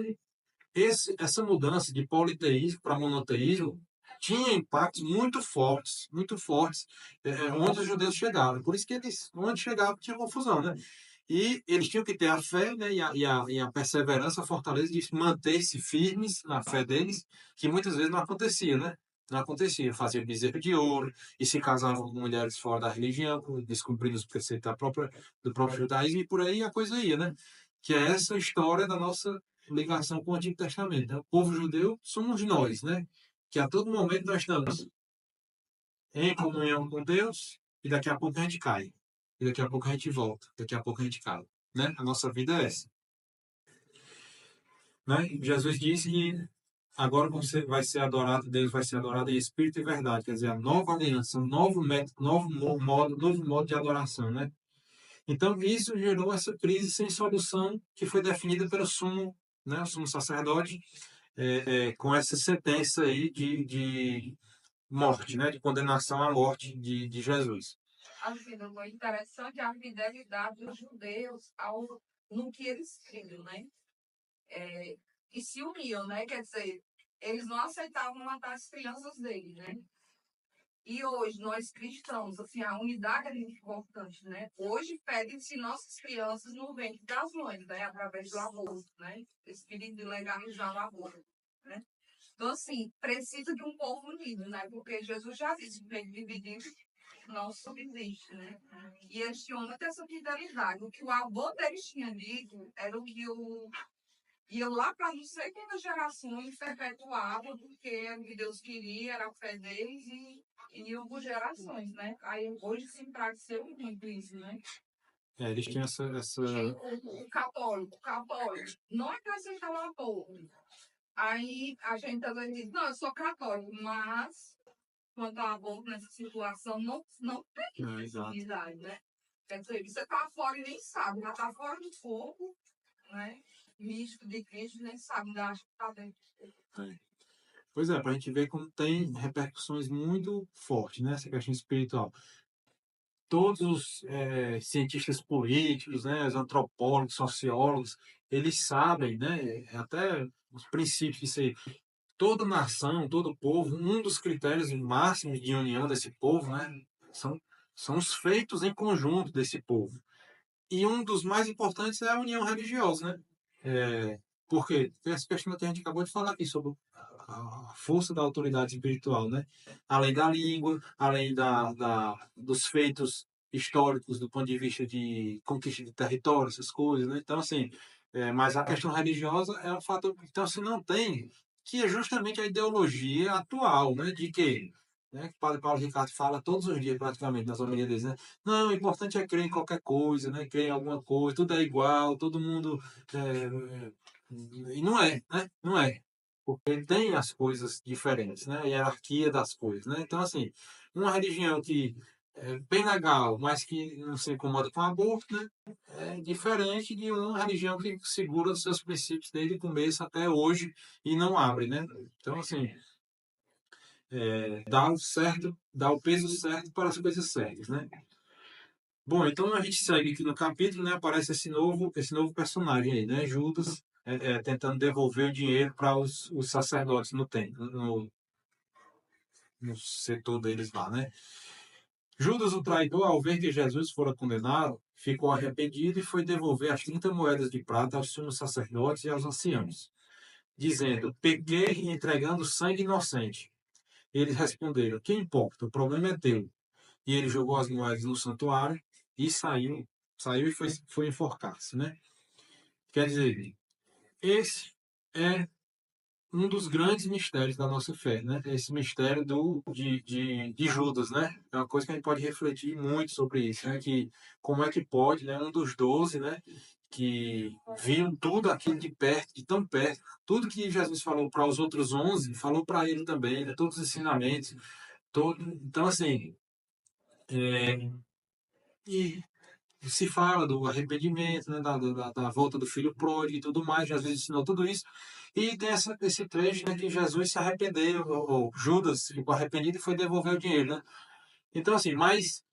essa mudança de politeísmo para monoteísmo tinha impactos muito fortes, onde os judeus chegaram. Por isso que eles, onde chegavam, tinha confusão, né? E eles tinham que ter a fé, né, e a perseverança, a fortaleza de manter-se firmes na fé deles, que muitas vezes não acontecia, né? Não acontecia. Faziam bezerro de ouro e se casavam com mulheres fora da religião, descumprindo os preceitos do próprio judaísmo, e por aí a coisa ia, né? Que é essa história da nossa ligação com o Antigo Testamento. Né? O povo judeu somos nós, né? Que a todo momento nós estamos em comunhão com Deus e daqui a pouco a gente cai. E daqui a pouco a gente volta. Daqui a pouco a gente cala. Né? A nossa vida é essa. Né? Jesus disse que agora você vai ser adorado, Deus vai ser adorado em espírito e verdade. Quer dizer, a nova aliança, um novo método, novo modo de adoração. Né? Então, isso gerou essa crise sem solução que foi definida pelo sumo, né? O sumo sacerdote, com essa sentença aí de morte, né? De condenação à morte de Jesus. Assim, foi interessante a fidelidade dos judeus no que eles criam, né? E se uniam, né? Quer dizer, eles não aceitavam matar as crianças deles, né? E hoje, nós cristãos, assim, a unidade é muito importante, né? Hoje, pedem-se nossas crianças no ventre das mães, né? Através do aborto, né? Esse pedido de legalizar o aborto, né? Então, assim, precisa de um povo unido, né? Porque Jesus já disse que ele dividido não subsiste, né? E eles tinham muito essa fidelidade. O que o avô deles tinha dito era o que iam lá para não sei quantas gerações perpetuava, porque era o que Deus queria, era a fé deles e iam por gerações, né? Aí hoje se encareceu muito isso, né? Eles tinham essa... O católico não acrescentava o aborto. Aí a gente às vezes diz, não, eu sou católico, mas quanto ao aborto nessa situação, não tem exato. unidade, né? Quer dizer, você tá fora e nem sabe, já tá fora do fogo, né, místico de Cristo, nem sabe da acha que está dentro. Pois é, para a gente ver como tem repercussões muito fortes, né, essa questão espiritual. Todos os cientistas políticos, né, os antropólogos, sociólogos, eles sabem, né, até os princípios de ser toda nação, todo povo, um dos critérios máximos de união desse povo, né, são os feitos em conjunto desse povo. E um dos mais importantes é a união religiosa, né? Porque essa questão que a gente acabou de falar aqui sobre a força da autoridade espiritual, né? Além da língua, além dos feitos históricos do ponto de vista de conquista de território, essas coisas, né? Então, assim, mas a questão religiosa é um fator. Então, se não tem, que é justamente a ideologia atual, né? De que, né, que o Padre Paulo Ricardo fala todos os dias, praticamente, nas homilias dele, né? Não, o importante é crer em qualquer coisa, né? Crer em alguma coisa, tudo é igual, todo mundo. E não é, né? Não é. Porque tem as coisas diferentes, né? A hierarquia das coisas, né? Então, assim, uma religião que é bem legal, mas que não se incomoda com aborto, né? É diferente de uma religião que segura os seus princípios desde o começo até hoje e não abre, né? Então, assim, dá o certo, dá o peso certo para as coisas certas, né? Bom, então a gente segue aqui no capítulo, né? Aparece esse novo personagem aí, né? Judas tentando devolver o dinheiro para os sacerdotes no templo, no setor deles lá, né? Judas, o traidor, ao ver que Jesus fora condenado, ficou arrependido e foi devolver as 30 moedas de prata aos sumos sacerdotes e aos anciãos, dizendo: pequei entregando sangue inocente. Eles responderam: que importa? O problema é teu. E ele jogou as moedas no santuário e saiu e foi enforcar-se, né? Quer dizer, esse é um dos grandes mistérios da nossa fé, né? Esse mistério de Judas, né? É uma coisa que a gente pode refletir muito sobre isso, né? Que como é que pode, né? Um dos 12, né? Que viam tudo aquilo de perto, de tão perto, tudo que Jesus falou para os outros 11, falou para ele também, né? Todos os ensinamentos, então assim, e se fala do arrependimento, né, da volta do filho pródigo e tudo mais, Jesus ensinou tudo isso. E tem esse trecho, né, que Jesus se arrependeu, ou Judas ficou arrependido e foi devolver o dinheiro, né? Então, assim, mas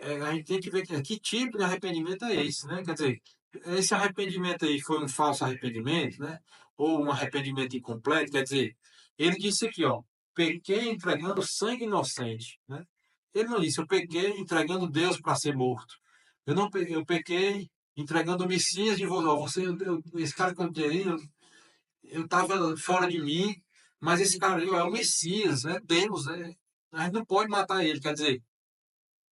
a gente tem que ver que tipo de arrependimento é esse, né? Quer dizer, esse arrependimento aí foi um falso arrependimento, né? Ou um arrependimento incompleto, quer dizer, ele disse aqui, ó, pequei entregando sangue inocente, né? Ele não disse, eu pequei entregando Deus para ser morto. Eu pequei entregando o Messias de você. Esse cara que eu dei, eu estava fora de mim, mas esse cara é o Messias, é Deus, a gente não pode matar ele. Quer dizer,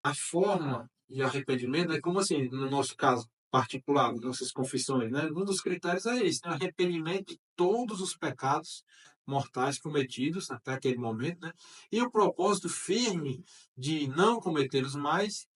a forma de arrependimento é como assim, no nosso caso particular, nossas confissões, né? Um dos critérios é esse, né? Arrependimento de todos os pecados mortais cometidos até aquele momento, né? E o propósito firme de não cometê-los mais,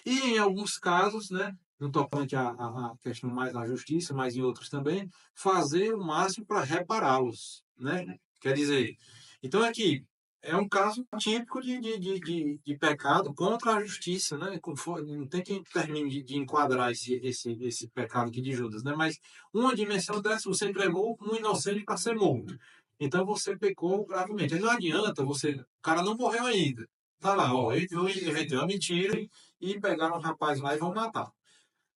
e em alguns casos, né? No tocante à questão mais da justiça, mas em outros também, fazer o máximo para repará-los, né? Quer dizer, então aqui é um caso típico de pecado contra a justiça, né? Não tem quem termine de enquadrar esse pecado aqui de Judas, né? Mas uma dimensão dessa, você entregou um inocente para ser morto. Então você pecou gravemente. Aí não adianta o cara não morreu ainda. Tá lá, ó, eu inventei uma mentira e pegaram o rapaz lá e vão matar.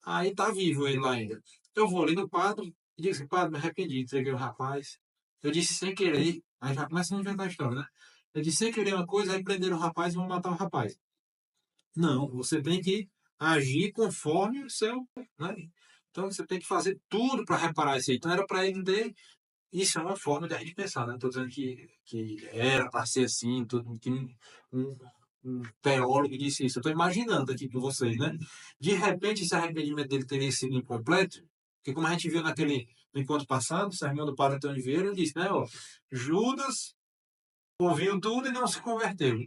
Aí tá vivo ele lá ainda. Eu vou ali no padre e digo assim, padre, me arrependi, entreguei o rapaz. Eu disse sem querer, aí já começa a inventar a história, né? Eu disse sem querer uma coisa, aí prenderam o rapaz e vão matar o rapaz. Não, você tem que agir conforme o seu, né? Então você tem que fazer tudo para reparar isso aí. Então era para ele ter. Isso é uma forma de a gente pensar, né? Estou dizendo que era para ser assim, tudo, que um, um teólogo disse isso. Eu estou imaginando aqui com vocês, né? De repente, esse arrependimento dele teria sido incompleto, porque como a gente viu no encontro passado, o sermão do Padre Antônio Vieira, ele disse, né? Ó, Judas ouviu tudo e não se converteu.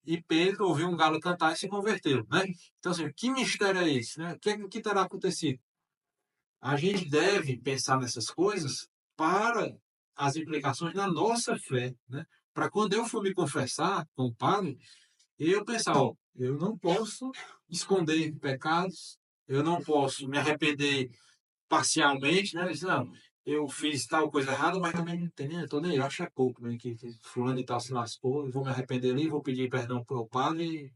E Pedro ouviu um galo cantar e se converteu, né? Então, assim, que mistério é esse, né? O que terá acontecido? A gente deve pensar nessas coisas para as implicações na nossa fé, né? Para quando eu for me confessar com o padre, eu pensar, ó, eu não posso esconder pecados, eu não posso me arrepender parcialmente, né? Ele diz, não, eu fiz tal coisa errada, mas também não tem nem, tô nem, eu acho é pouco, né? Que fulano e tal se lascou, eu vou me arrepender ali, vou pedir perdão para o padre, e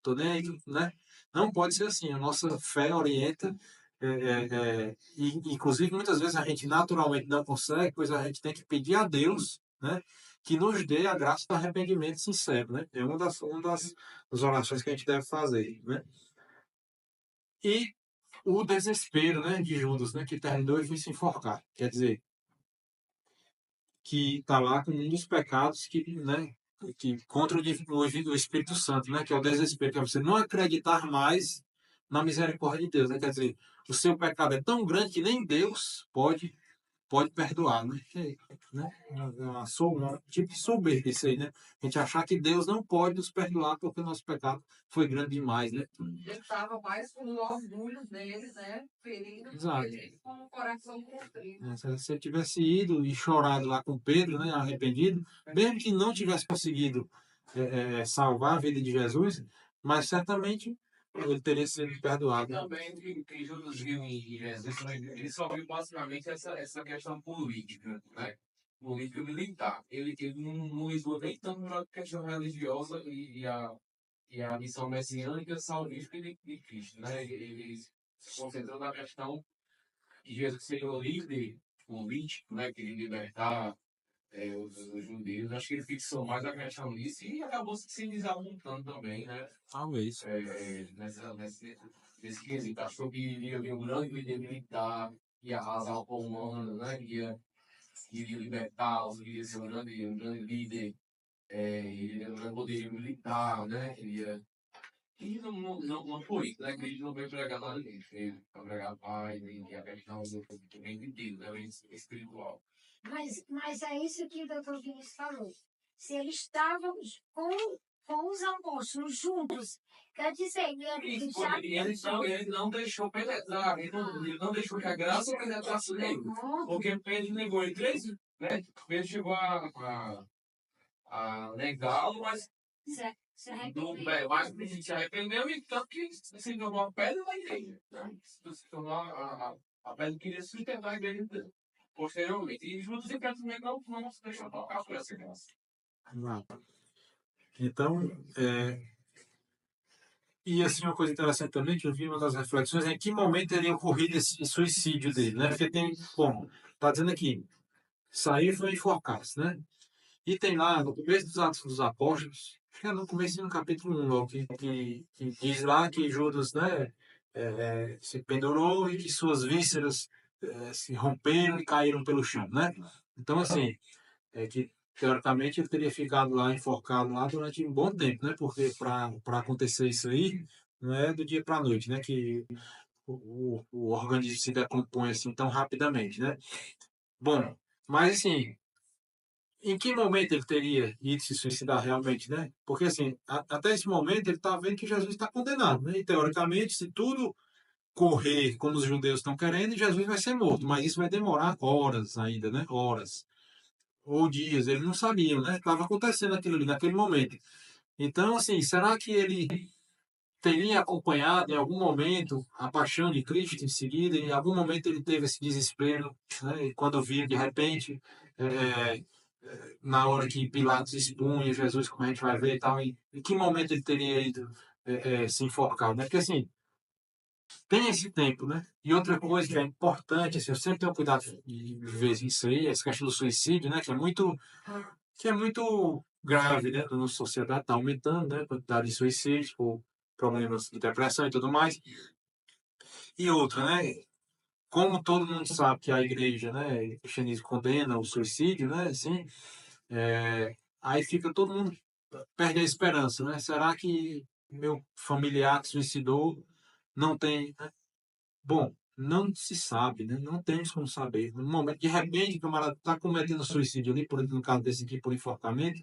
tô nem aí, né? Não pode ser assim. A nossa fé orienta, e inclusive muitas vezes a gente naturalmente não consegue, pois a gente tem que pedir a Deus, né? Que nos dê a graça do arrependimento sincero, né? É das orações que a gente deve fazer, né? E o desespero, né, de Judas, né, que terminou e foi se enforcar. Quer dizer, que está lá com um dos pecados que, né, que contra o Espírito Santo, né, que é o desespero, que é você não acreditar mais na misericórdia de Deus, né? Quer dizer, o seu pecado é tão grande que nem Deus pode perdoar, né? Né? Um tipo de soberba isso aí, né? A gente achar que Deus não pode nos perdoar porque o nosso pecado foi grande demais, né? Ele estava mais com o orgulho dele, né? Ferido, Exato. ele com o coração contrito. Se ele tivesse ido e chorado lá com Pedro, né, arrependido, mesmo que não tivesse conseguido salvar a vida de Jesus, mas certamente ele teria sido perdoado. E também que Judas viu em Jesus, ele só viu basicamente essa questão política, né? Política militar. Ele não lidou nem tanto na questão religiosa e a missão messiânica salvífica de Cristo, né? Ele se concentrou na questão de Jesus ser o líder político, né? Que ele libertar os judeus. Acho que ele fixou mais a questão disso e acabou se desapontando também, né? Talvez. Nesse quesito. Achou que iria vir um grande líder militar, ia arrasar o povo humano, né? Iria libertá-los, iria ser um grande líder, iria um grande poder militar, né? E não foi isso, né? Cristo não veio pregar nada disso. Veio para pregar a paz e a questão do reino de Deus, né? O reino espiritual. Mas é isso que o doutor Vinícius falou. Se eles estavam com os apóstolos juntos, quer dizer, ele já... Ele não deixou penetrar, ele não deixou que a graça penetrasse nele. Porque Pedro negou ele 13, né? Pedro chegou a negá-lo, mas se arrependeu. mas se arrependeu e tanto que se tornou a pedra da igreja. Né? Se tornou a pedra que queria sustentar a igreja posteriormente. E Judas e Pedro também não se deixou tocar por essa graça. Então, e assim, uma coisa interessante também, que eu vi uma das reflexões, é em que momento teria ocorrido esse suicídio dele, né? Porque tem, bom, tá dizendo aqui, sair foi enforcar-se, né? E tem lá, no começo dos Atos dos Apóstolos, acho que é no começo do capítulo 1, logo, que diz lá que Judas, né, se pendurou e que suas vísceras se romperam e caíram pelo chão, né? Então, assim, que teoricamente ele teria ficado lá enforcado lá durante um bom tempo, né? Porque para acontecer isso aí, não é do dia para a noite, né? Que o organismo se decompõe assim tão rapidamente, né? Bom, mas assim, em que momento ele teria ido se suicidar realmente, né? Porque assim, até esse momento ele está vendo que Jesus está condenado, né? E teoricamente, se tudo correr como os judeus estão querendo, Jesus vai ser morto, mas isso vai demorar horas ainda, né? Horas ou dias, eles não sabiam, né? Estava acontecendo aquilo ali naquele momento. Então, assim, será que ele teria acompanhado em algum momento a paixão de Cristo em seguida? Em algum momento ele teve esse desespero, né? E quando via de repente, na hora que Pilatos expunha Jesus, como a gente vai ver e tal, em que momento ele teria ido se enforcar, né? Porque assim, tem esse tempo, né? E outra coisa que é importante, assim, eu sempre tenho cuidado de ver isso aí, essa questão do suicídio, né? Que é muito grave, né? Na nossa sociedade está aumentando, né? A quantidade de suicídios, por problemas de depressão e tudo mais. E outra, né? Como todo mundo sabe que a igreja, né? O cristianismo condena o suicídio, né? Assim, aí fica todo mundo perde a esperança, né? Será que meu familiar que suicidou não tem, né? Bom, não se sabe, né? Não temos como saber. No momento, de repente, o camarada está cometendo suicídio ali, no caso desse aqui, por enforcamento,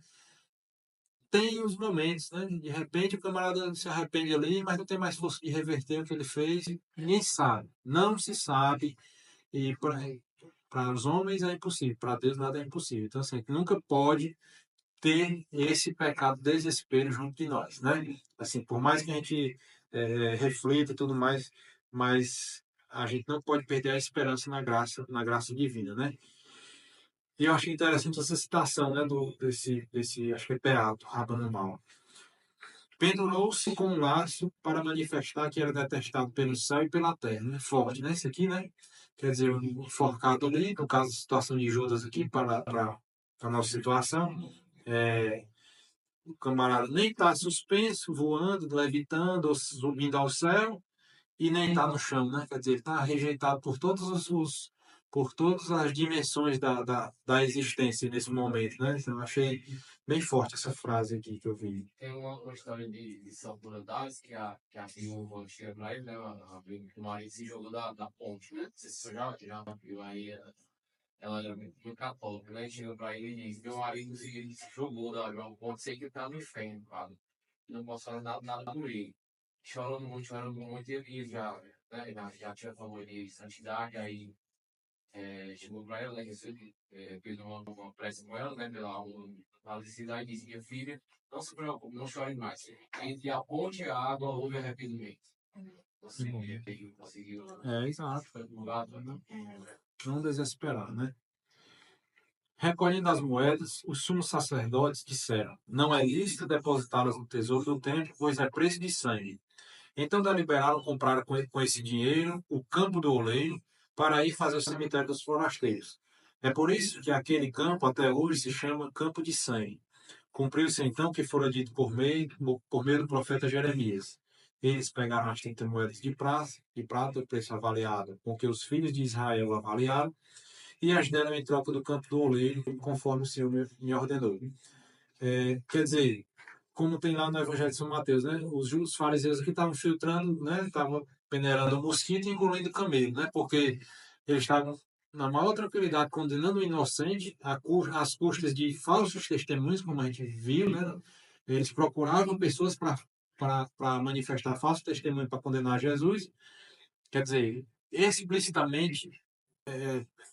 tem os momentos, né? De repente o camarada se arrepende ali, mas não tem mais força de reverter o que ele fez. Ninguém sabe. Não se sabe. E para os homens é impossível, para Deus nada é impossível. Então, assim, nunca pode ter esse pecado de desespero junto de nós, né? Assim, por mais que a gente reflita e tudo mais, mas a gente não pode perder a esperança na graça divina, né? E eu achei interessante essa citação, né, desse acho que é Beato, Rabano Mal. Pendurou-se com um laço para manifestar que era detestado pelo céu e pela terra, né? Forte, né? Isso aqui, né? Quer dizer, um enforcado ali, no caso, a situação de Judas aqui, para a nossa situação. O camarada nem está suspenso, voando, levitando, ou subindo ao céu, e nem está no chão, né? Quer dizer, ele está rejeitado por por todas as dimensões da existência nesse momento, né? Então, eu achei bem forte essa frase aqui que eu vi. Tem uma história de São Brandás que a viúva chega pra ele, né? Que o marido se jogou da ponte, né? Não sei se você já viu aí. Ela era muito católica, né? Chega pra ele e diz: meu marido se jogou da ponte, sei que ele tá no inferno, cara. Não posso fazer nada por ele. Chorando muito, e ele já tinha falado de santidade, aí chegou pra ela, né? Fez uma prece com ela, né? Pela alma falecida, e disse: minha filha, não se preocupe, não chore mais. Entre a ponte e a água houve arrependimento. Você conseguiu. Exato. Foi pro lado, né? Não desesperar, né? Recolhendo as moedas, os sumos sacerdotes disseram: não é lícito depositá-las no tesouro do templo, pois é preço de sangue. Então deliberaram comprar com esse dinheiro o campo do oleiro para ir fazer o cemitério dos forasteiros. É por isso que aquele campo até hoje se chama Campo de Sangue. Cumpriu-se então o que fora dito por meio do profeta Jeremias. Eles pegaram as 30 moedas de prata, o preço avaliado, com que os filhos de Israel avaliaram, e as deram em troca do campo do oleiro, conforme o Senhor me ordenou. Quer dizer, como tem lá no Evangelho de São Mateus, né? Os fariseus aqui estavam filtrando, né? Estavam peneirando o mosquito e engolindo o camelo, né? Porque eles estavam na maior tranquilidade condenando o inocente às custas de falsos testemunhos, como a gente viu, né? Eles procuravam pessoas para manifestar falsos testemunhos para condenar Jesus. Quer dizer, explicitamente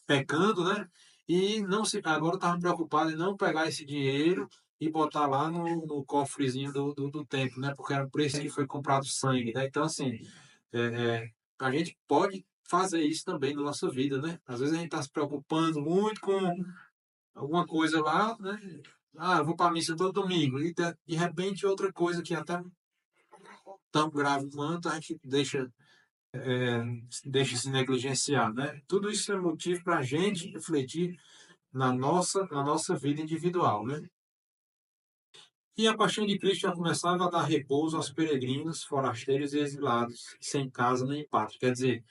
pecando, né? E não se, agora estavam preocupados em não pegar esse dinheiro e botar lá no cofrezinho do templo, né? Porque era o preço que foi comprado sangue, né? Então, assim, é, a gente pode fazer isso também na nossa vida, né? Às vezes a gente está se preocupando muito com alguma coisa lá, né? Ah, eu vou para a missa todo domingo. E de repente outra coisa que até tão grave quanto a gente deixa se negligenciar, né? Tudo isso é motivo para a gente refletir na nossa vida individual, né? E a paixão de Cristo já começava a dar repouso aos peregrinos, forasteiros e exilados, sem casa nem pátria. Quer dizer,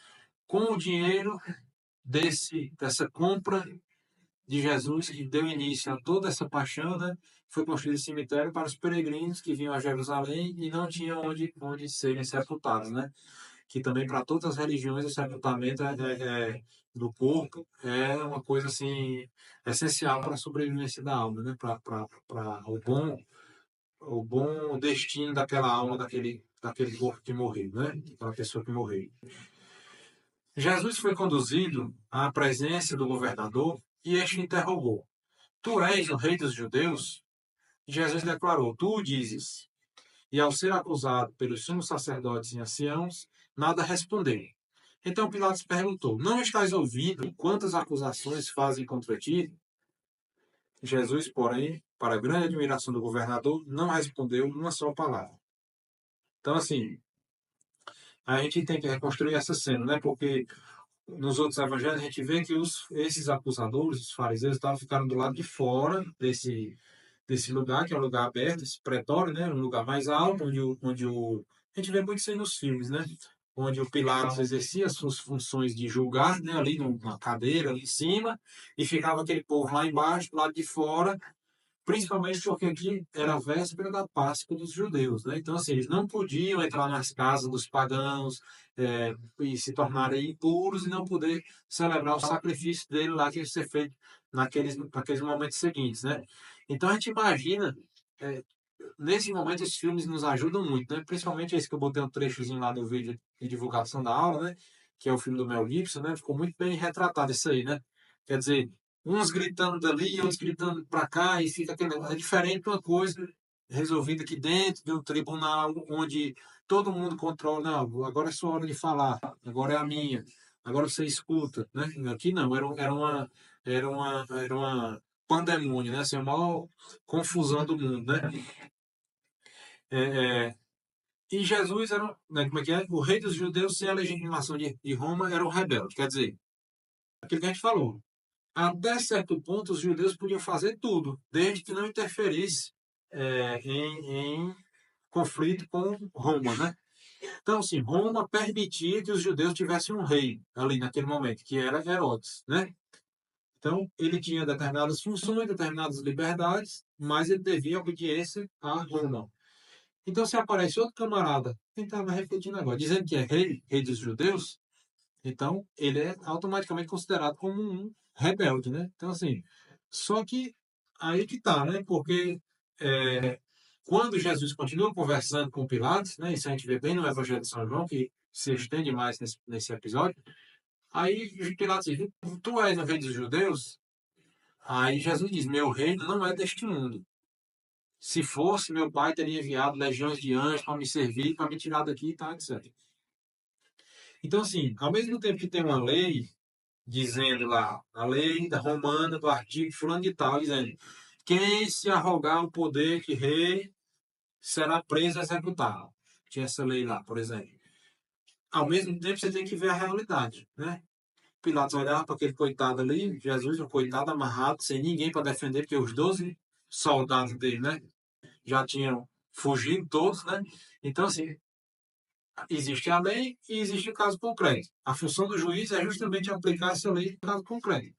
com o dinheiro dessa compra de Jesus, que deu início a toda essa paixão, né? Foi construído cemitério para os peregrinos que vinham a Jerusalém e não tinham onde serem sepultados, né? Que também para todas as religiões o sepultamento do corpo é uma coisa assim essencial para a sobrevivência da alma, né? Para o bom destino daquela alma, daquele corpo que morreu, né? Daquela pessoa que morreu. Jesus foi conduzido à presença do governador e este interrogou: Tu és o rei dos judeus? E Jesus declarou: Tu o dizes. E ao ser acusado pelos sumos sacerdotes e anciãos, nada respondeu. Então Pilatos perguntou: Não estás ouvindo quantas acusações fazem contra ti? Jesus, porém, para a grande admiração do governador, não respondeu uma só palavra. Então, assim, a gente tem que reconstruir essa cena, né? Porque nos outros evangelhos a gente vê que esses acusadores, os fariseus, ficaram do lado de fora desse lugar, que é um lugar aberto, esse pretório, né? Um lugar mais alto, a gente vê muito isso aí nos filmes, né? Onde o Pilatos exercia as suas funções de julgar, né? Ali numa cadeira, ali em cima, e ficava aquele povo lá embaixo, do lado de fora, principalmente porque aqui era a véspera da Páscoa dos judeus, né? Então, assim, eles não podiam entrar nas casas dos pagãos e se tornarem impuros e não poder celebrar o sacrifício dele lá que ia ser feito naqueles momentos seguintes, né? Então, a gente imagina, nesse momento, esses filmes nos ajudam muito, né? Principalmente esse que eu botei um trechozinho lá no vídeo de divulgação da aula, né? Que é o filme do Mel Gibson, né? Ficou muito bem retratado isso aí, né? Quer dizer, uns gritando dali, outros gritando para cá, e fica aquele. É diferente uma coisa resolvida aqui dentro de um tribunal, onde todo mundo controla, não, agora é sua hora de falar, agora é a minha, agora você escuta, né? Aqui não, era uma pandemônio, né? Assim, a maior confusão do mundo, né? É, é, e Jesus era, né, como é que é? O rei dos judeus, sem a legitimação de Roma, era um rebelde. Quer dizer, aquilo que a gente falou. Até certo ponto, os judeus podiam fazer tudo, desde que não interferisse em conflito com Roma, né? Então, assim, Roma permitia que os judeus tivessem um rei ali naquele momento, que era Herodes, né? Então, ele tinha determinadas funções, determinadas liberdades, mas ele devia obediência a Roma. Então, se aparece outro camarada, quem estava refletindo agora, dizendo que é rei dos judeus, então ele é automaticamente considerado como um rebelde, né? Então, assim, só que aí que tá, né? Porque quando Jesus continua conversando com Pilatos, né? Isso a gente vê bem no Evangelho de São João, que se estende mais nesse episódio, aí Pilatos diz, tu és o rei dos judeus? Aí Jesus diz, meu reino não é deste mundo. Se fosse, meu pai teria enviado legiões de anjos para me servir, para me tirar daqui e tal, etc. Então, assim, ao mesmo tempo que tem uma lei dizendo lá, a lei da romana do artigo fulano de tal, dizendo quem se arrogar o poder de rei será preso e executado. Tinha essa lei lá, por exemplo. Ao mesmo tempo, você tem que ver a realidade, né? Pilatos olhava para aquele coitado ali, Jesus, um coitado amarrado, sem ninguém para defender, porque os 12 soldados dele, né? Já tinham fugido todos, né? Então, assim, existe a lei e existe o caso concreto. A função do juiz é justamente aplicar essa lei no caso concreto.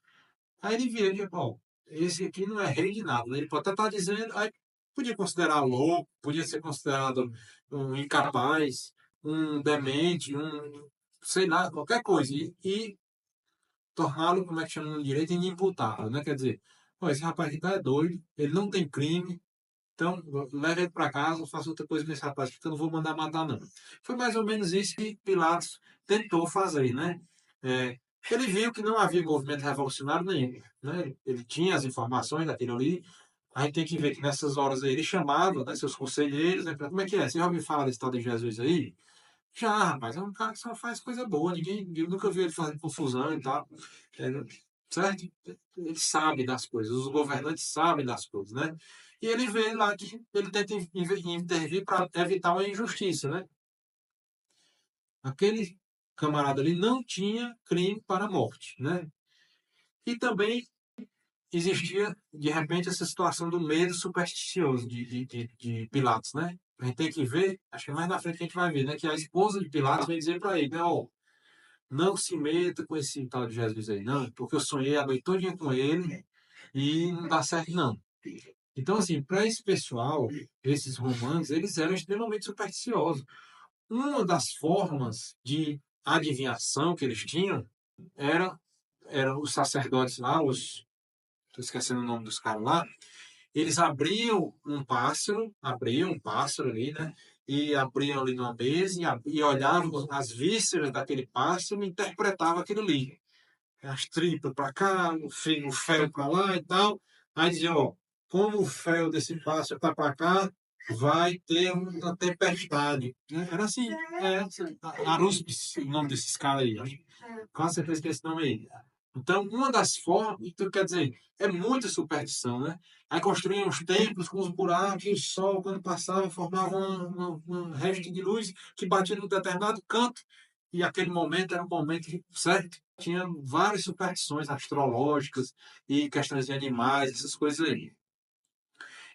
Aí ele vira e diz, pô, esse aqui não é rei de nada. Ele pode até estar dizendo, aí podia considerar louco, podia ser considerado um incapaz, um demente, sei lá, qualquer coisa. E torná-lo, como é que chama no direito, inimputável, né? Quer dizer, pô, esse rapaz aqui tá é doido, ele não tem crime, então, leve ele para casa, faça outra coisa com esse rapaz, porque eu não vou mandar matar, não. Foi mais ou menos isso que Pilatos tentou fazer, né? É, ele viu que não havia movimento revolucionário nenhum, né? Ele tinha as informações daquilo ali. A gente tem que ver que nessas horas aí ele chamava, né, seus conselheiros, né? Como é que é? Você já ouviu falar desse tal de Jesus aí? Já, rapaz, é um cara que só faz coisa boa, eu nunca vi ele fazendo confusão e tal. É, certo? Ele sabe das coisas, os governantes sabem das coisas, né? E ele vê lá que ele tenta intervir para evitar uma injustiça, né? Aquele camarada ali não tinha crime para a morte, né? E também existia, de repente, essa situação do medo supersticioso de Pilatos, né? A gente tem que ver, acho que mais na frente que a gente vai ver, né? Que a esposa de Pilatos vem dizer para ele, né? Ó, não se meta com esse tal de Jesus aí, não, porque eu sonhei a noite todinha com ele e não dá certo, não. Então, assim, para esse pessoal, esses romanos, eles eram extremamente supersticiosos. Uma das formas de adivinhação que eles tinham era, eram os sacerdotes lá, estou esquecendo o nome dos caras lá, eles abriam um pássaro ali, né? E abriam ali numa mesa e olhavam as vísceras daquele pássaro e interpretavam aquilo ali. As tripas para cá, o fel para lá e tal. Aí diziam, ó, como o fel desse pássaro está para cá, vai ter uma tempestade. Né? Era assim, Aruspes, o nome desses caras aí. Quase certeza que esse nome aí. Então, uma das formas, então, quer dizer, é muita superstição, né? Aí construíam os templos com os buracos, e o sol, quando passava, formava um resto de luz que batia num determinado canto, e aquele momento era um momento certo. Tinha várias superstições astrológicas e questões de animais, essas coisas aí.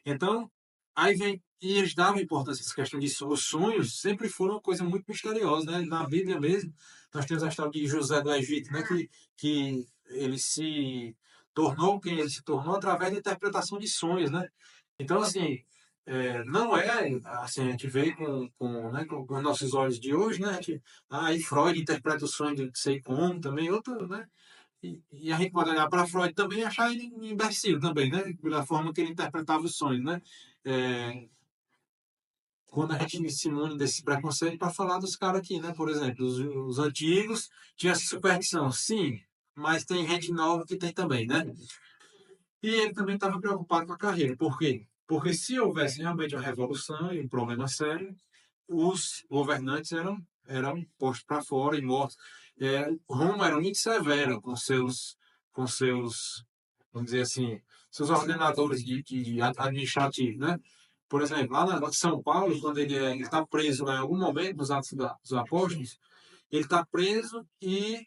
Então, aí vem, e eles davam importância a essa questão de os sonhos, sempre foram uma coisa muito misteriosa, né? Na Bíblia mesmo, nós temos a história de José do Egito, né? Que ele se tornou quem ele se tornou através da interpretação de sonhos, né? Então, assim, não é, assim, a gente vê né, com os nossos olhos de hoje, né? Aí Freud interpreta o sonho de sei como, também outro, né? E a gente pode olhar para Freud também e achar ele um imbecil também, né? Pela forma que ele interpretava os sonhos, né? É, quando a gente se imune desse preconceito para falar dos caras aqui, né? Por exemplo, os antigos tinham essa superstição, sim, mas tem gente nova que tem também, né? E ele também estava preocupado com a carreira. Por quê? Porque se houvesse realmente uma revolução e um problema sério, os governantes eram postos para fora e mortos. Roma era muito severa com seus, vamos dizer assim, seus ordenadores de administrativos, né? Por exemplo, lá em São Paulo, quando ele está preso lá em algum momento nos Atos dos Apóstolos, ele está preso e,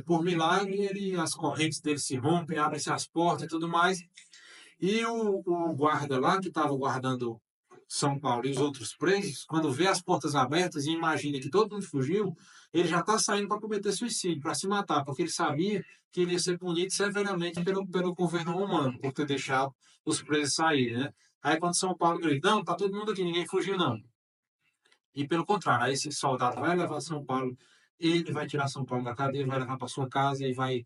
por milagre, as correntes dele se rompem, abrem-se as portas e tudo mais. E o guarda lá, que estava guardando São Paulo e os outros presos, quando vê as portas abertas e imagina que todo mundo fugiu, ele já está saindo para cometer suicídio, para se matar, porque ele sabia que ele ia ser punido severamente pelo governo romano, por ter deixado os presos saírem, né? Aí quando São Paulo grita, não, tá todo mundo aqui, ninguém fugiu não. E pelo contrário, aí esse soldado vai levar São Paulo, ele vai tirar São Paulo da cadeia, vai levar para sua casa e vai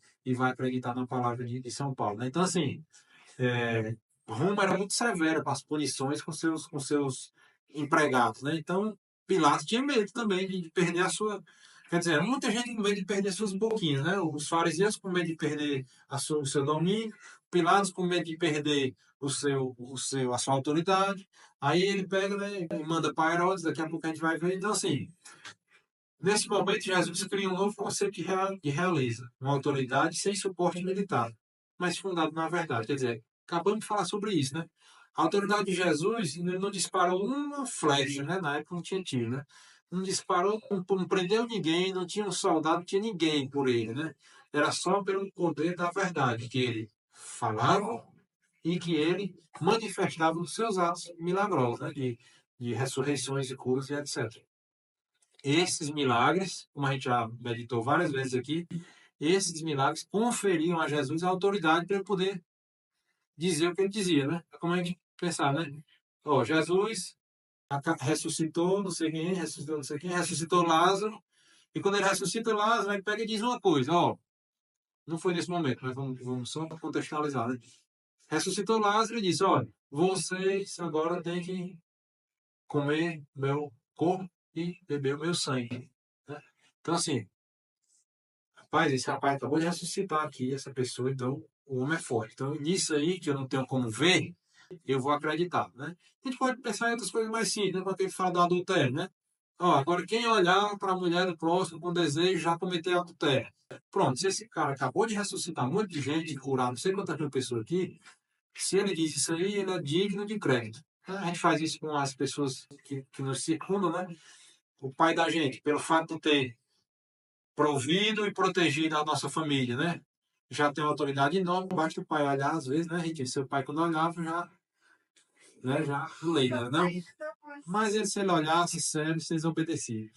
acreditar na palavra de São Paulo, né? Então, assim, Roma era muito severa para as punições com seus empregados, né? Então, Pilatos tinha medo também de perder a sua. Quer dizer, muita gente com medo de perder suas boquinhas, né? Os fariseus com medo de perder o seu domínio, Pilatos com medo de perder a sua autoridade. Aí ele pega, né, e manda para Herodes, daqui a pouco a gente vai ver. Então, assim, nesse momento, Jesus cria um novo conceito de realeza, uma autoridade sem suporte militar, mas fundado na verdade. Quer dizer, acabamos de falar sobre isso, né? A autoridade de Jesus não disparou uma flecha, né? Na época não tinha tiro, né? Não disparou, não prendeu ninguém, não tinha um soldado, não tinha ninguém por ele, né? Era só pelo poder da verdade que ele falava e que ele manifestava nos seus atos milagrosos, né? De ressurreições e curas e etc. Esses milagres, como a gente já meditou várias vezes aqui, esses milagres conferiam a Jesus a autoridade para ele poder dizer o que ele dizia, né? Como a gente pensar, né? Ó, Jesus ressuscitou não sei quem, ressuscitou não sei quem, ressuscitou Lázaro, e quando ele ressuscita Lázaro, ele pega e diz uma coisa, ó, não foi nesse momento, mas vamos só contextualizar, né? Ressuscitou Lázaro e disse, olha, vocês agora têm que comer meu corpo e beber o meu sangue, né? Então, assim, rapaz, esse rapaz acabou de ressuscitar aqui, essa pessoa, então o homem é forte. Então, nisso aí, que eu não tenho como ver, eu vou acreditar, né? A gente pode pensar em outras coisas mais simples, né? Quando ele fala do adultério, né? Ó, agora, quem olhar para a mulher do próximo com desejo já cometeu adultério. Pronto, se esse cara acabou de ressuscitar um monte de gente, curar não sei quantas mil pessoas aqui, se ele diz isso aí, ele é digno de crédito. A gente faz isso com as pessoas que nos circundam, né? O pai da gente, pelo fato de ter provido e protegido a nossa família, né? Já tem uma autoridade enorme, basta o pai olhar, às vezes, né, gente? Seu pai, quando olhava, já lei, né? Não? Mas ele, se ele olhasse sério, vocês obedeciam.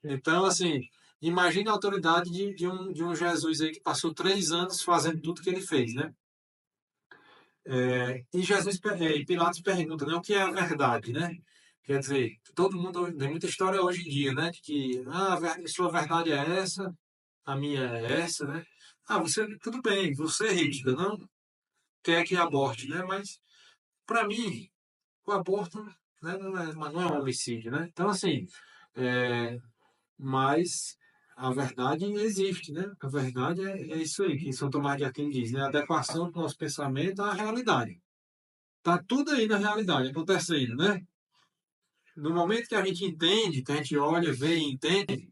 Então, assim, imagine a autoridade de um Jesus aí que passou 3 anos fazendo tudo que ele fez, né? E Pilatos pergunta, né, o que é a verdade, né? Quer dizer, todo mundo tem muita história hoje em dia, né? De que sua verdade é essa, a minha é essa, né? Você, tudo bem, você é rígida, não quer que aborte, né? Mas, para mim, o aborto, né, não é um homicídio, né? Então, assim, é, mas a verdade existe, né? A verdade é isso aí que São Tomás de Aquino diz, né? A adequação do nosso pensamento à realidade. Tá tudo aí na realidade acontecendo, né? No momento que a gente entende, que a gente olha, vê e entende,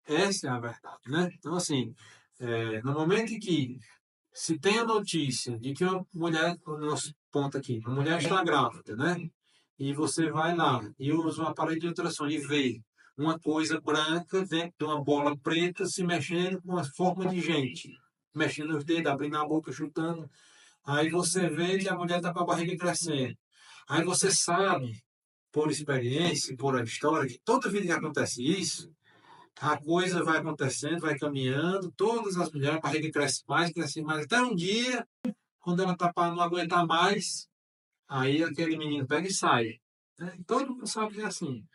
essa é a verdade, né? Então, assim, no momento em que se tem a notícia de que uma mulher, no nosso ponto aqui, uma mulher está grávida, né? E você vai lá e usa um aparelho de ultrassom e vê uma coisa branca dentro de uma bola preta se mexendo com a forma de gente, mexendo os dedos, abrindo a boca, chutando. Aí você vê que a mulher está com a barriga crescendo. Aí você sabe, por experiência, por a história, que toda vida que acontece isso, a coisa vai acontecendo, vai caminhando, todas as mulheres, a barriga cresce mais, até um dia, quando ela está para não aguentar mais, aí aquele menino pega e sai. Né? Todo mundo sabe que é assim.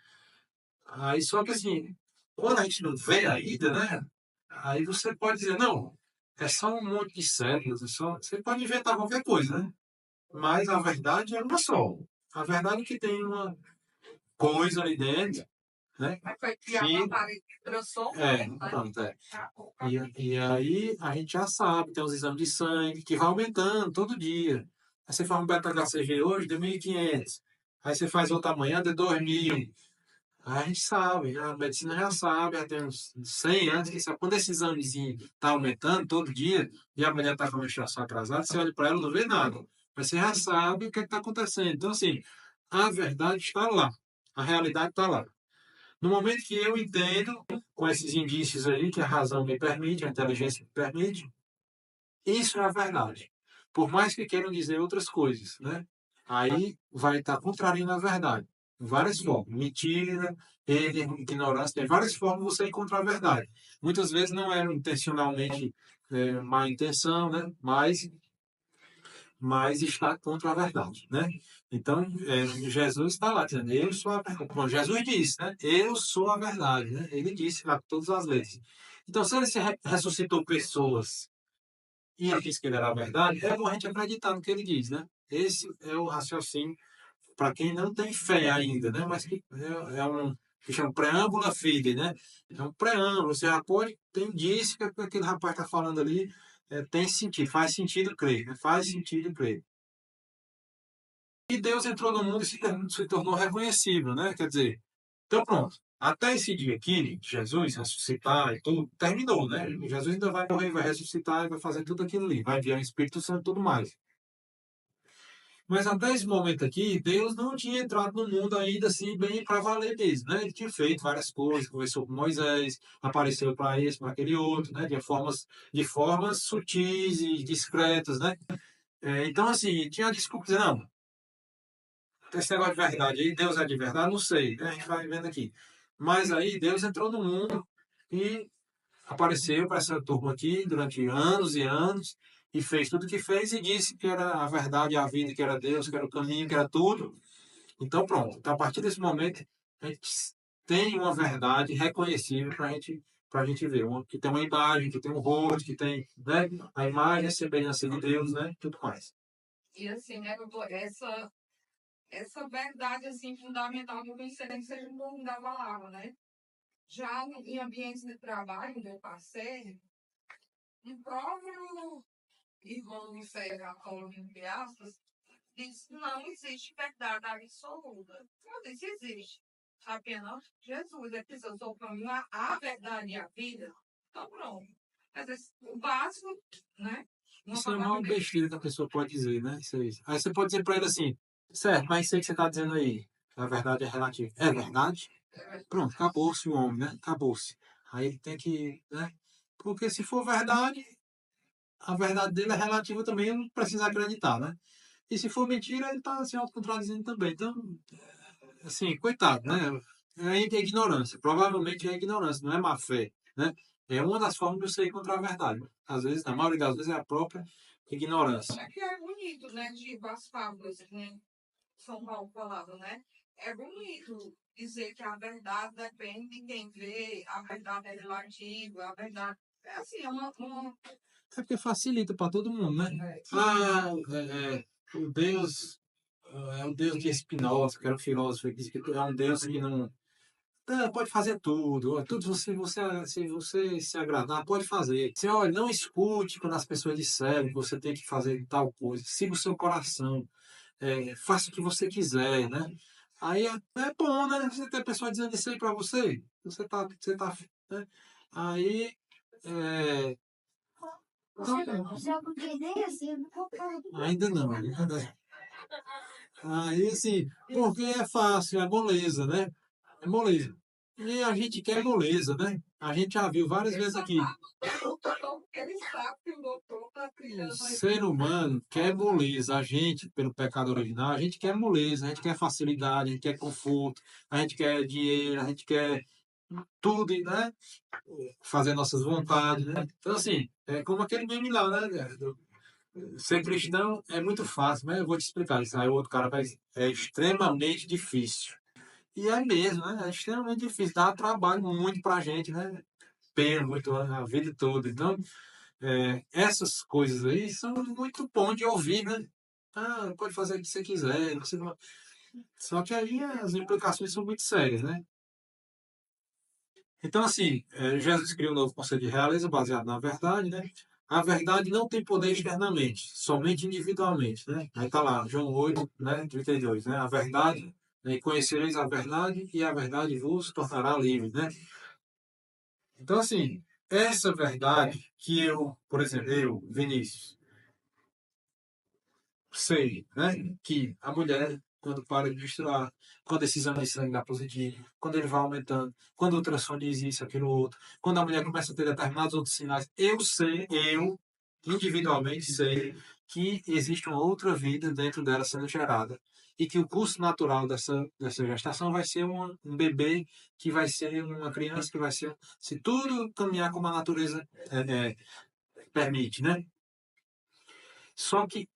Aí só que assim, quando a gente não vê ainda, né? Aí você pode dizer, não, é só um monte de células, você pode inventar qualquer coisa, né? Mas a verdade é uma só. A verdade é que tem uma coisa ali dentro, né? Mas foi criar um aparelho de ultrassom. Pronto, E aí a gente já sabe, tem os exames de sangue que vai aumentando todo dia. Aí você faz um beta-HCG hoje, deu 1.500. Aí você faz outro amanhã, deu 2.000. A gente sabe, a medicina já sabe, já tem uns 100 anos que sabe. Quando esse examezinho está aumentando todo dia, e a mulher está com a menstruação atrasada, você olha para ela e não vê nada. Mas você já sabe o que está acontecendo. Então, assim, a verdade está lá. A realidade está lá. No momento que eu entendo, com esses indícios aí, que a razão me permite, a inteligência me permite, isso é a verdade. Por mais que queiram dizer outras coisas, né? Aí vai estar contrariando a verdade. Várias formas. Mentira, erro, ignorância, tem várias formas de você encontrar a verdade. Muitas vezes não é intencionalmente má intenção, né? Mas está contra a verdade, né? Então, Jesus está lá dizendo, eu sou a verdade. Bom, Jesus disse, né? Eu sou a verdade, né? Ele disse lá com todas as letras. Então, se ele ressuscitou pessoas e ele disse que ele era a verdade, é bom a gente acreditar no que ele diz, né? Esse é o raciocínio para quem não tem fé ainda, né? Mas que é um que chama preâmbula fide, né? É um preâmbulo, você já pode, tem indício que aquele rapaz está falando ali tem sentido, faz sentido crer, né? Faz sentido crer. E Deus entrou no mundo e se tornou reconhecível, né? Quer dizer, então pronto. Até esse dia aqui, Jesus ressuscitar e tudo, terminou, né? Jesus ainda vai morrer, vai ressuscitar e vai fazer tudo aquilo ali, vai enviar o Espírito Santo e tudo mais. Mas até esse momento aqui, Deus não tinha entrado no mundo ainda assim, bem para valer mesmo, né? Ele tinha feito várias coisas, conversou com Moisés, apareceu para esse, para aquele outro, né? De formas sutis e discretas, né? Então, assim, tinha desculpa dizer, não, esse negócio de verdade aí, Deus é de verdade, não sei, né? A gente vai vendo aqui. Mas aí Deus entrou no mundo e apareceu para essa turma aqui durante anos e anos e fez tudo o que fez e disse que era a verdade, a vida, que era Deus, que era o caminho, que era tudo. Então, pronto. Então, a partir desse momento, a gente tem uma verdade reconhecível para a gente ver. Que tem uma imagem, que tem um rosto, que tem, né, a imagem, a semelhança de Deus, né? Tudo mais. E assim, né, doutor, essa verdade assim, fundamental que eu pensei que seja um bom da palavra, né? Já em ambientes de trabalho, onde eu passei, um próprio irmão de fé católico, entre aspas, diz que não existe verdade absoluta. Não disse existe. Apenas Jesus é que eu sou para mim a verdade e a vida. Então pronto. Às vezes, o básico, né? Isso é uma besteira que a pessoa pode dizer, né? Isso aí. Aí você pode dizer para ele assim, certo, mas isso aí que você está dizendo aí, a verdade é relativa. É verdade? Pronto, acabou-se o homem, né? Acabou-se. Aí ele tem que, né? Porque se for verdade, a verdade dele é relativa também, eu não preciso acreditar, né? E se for mentira, ele está se autocontradizendo também. Então, assim, coitado, né? É ignorância. Provavelmente é ignorância, não é má fé, né? É uma das formas de você encontrar a verdade. Às vezes, na maioria das vezes, é a própria ignorância. É que é bonito, né? De as fábulas, né? São Paulo falava, né? É bonito dizer que a verdade depende de quem vê, a verdade é relativa, a verdade. É assim, É porque facilita para todo mundo, né? Ah, o Deus é o Deus de Spinoza, que era um filósofo que disse que é um Deus que não pode fazer tudo, tudo se você se agradar, pode fazer. Você, olha, não escute quando as pessoas disserem que você tem que fazer tal coisa, siga o seu coração, faça o que você quiser, né? Aí é bom, né? Você ter pessoa dizendo isso aí para você, você tá, né? Aí, é, Você aprender assim, não concordo. ainda não, Aí, assim, porque é fácil, é moleza, né? É moleza. E a gente quer moleza, né? A gente já viu várias vezes aqui. ele sabe que o doutor está O criando. ser humano quer moleza. A gente, pelo pecado original, a gente quer moleza, a gente quer facilidade, a gente quer conforto, a gente quer dinheiro, a gente quer tudo, né? Fazer nossas vontades, né? Então, assim, é como aquele meme lá, né? Ser cristão é muito fácil, mas eu vou te explicar. Isso aí o outro cara vai dizer, é extremamente difícil. E é mesmo, né? É extremamente difícil. Dá trabalho muito pra gente, né? Pena muito a vida toda. Então, essas coisas aí são muito bom de ouvir, né? Ah, pode fazer o que você quiser. Só que aí as implicações são muito sérias, né? Então, assim, Jesus criou um novo conceito de realeza baseado na verdade, né? A verdade não tem poder externamente, somente individualmente, né? Aí tá lá, João 8, né, 32, né? A verdade né? E conhecereis a verdade, e a verdade vos tornará livre, né? Então, assim, essa verdade que eu, por exemplo, eu, Vinícius, sei, né? Que a mulher, quando para de menstruar, quando esse exame de sangue dá positivo, quando ele vai aumentando, quando o ultrassom diz isso, aquilo, outro, quando a mulher começa a ter determinados outros sinais, eu sei, eu, individualmente sei que existe uma outra vida dentro dela sendo gerada. E que o curso natural dessa gestação vai ser um bebê, que vai ser uma criança, que vai ser, se tudo caminhar como a natureza permite, né? Só que